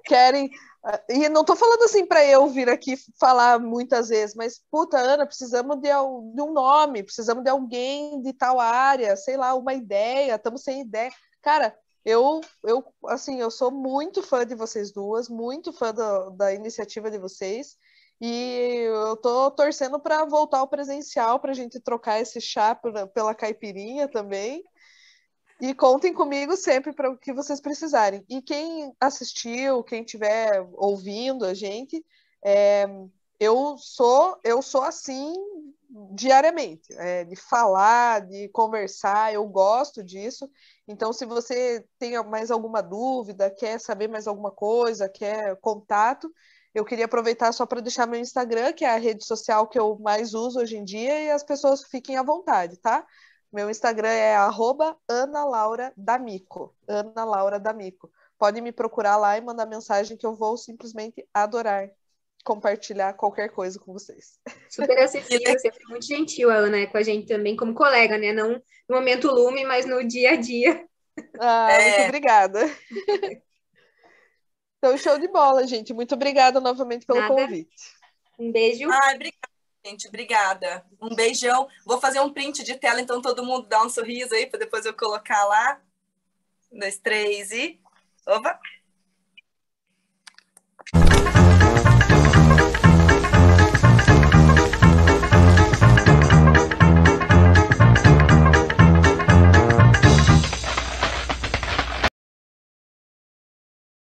Querem. E não estou falando assim para eu vir aqui falar muitas vezes, mas, puta, Ana, precisamos de um nome, precisamos de alguém de tal área, sei lá, uma ideia, estamos sem ideia. Cara, assim, eu sou muito fã de vocês duas, muito fã da iniciativa de vocês, e eu tô torcendo para voltar ao presencial, para a gente trocar esse chá pela caipirinha também. E contem comigo sempre para o que vocês precisarem. E quem assistiu, quem estiver ouvindo a gente, eu sou assim diariamente, de falar, de conversar, eu gosto disso. Então, se você tem mais alguma dúvida, quer saber mais alguma coisa, quer contato, eu queria aproveitar só para deixar meu Instagram, que é a rede social que eu mais uso hoje em dia, e as pessoas fiquem à vontade, tá? Meu Instagram é @AnaLauraDamico. Ana Laura D'Amico. Pode me procurar lá e mandar mensagem que eu vou simplesmente adorar compartilhar qualquer coisa com vocês. Super acessível, sempre muito gentil a Ana com a gente também, como colega, né? Não no momento Lume, mas no dia a dia. Muito obrigada. Então, show de bola, gente. Muito obrigada novamente pelo convite. Um beijo. Obrigada, gente. Obrigada. Um beijão. Vou fazer um print de tela, então todo mundo dá um sorriso aí, para depois eu colocar lá. 1, 2, 3 e... Opa!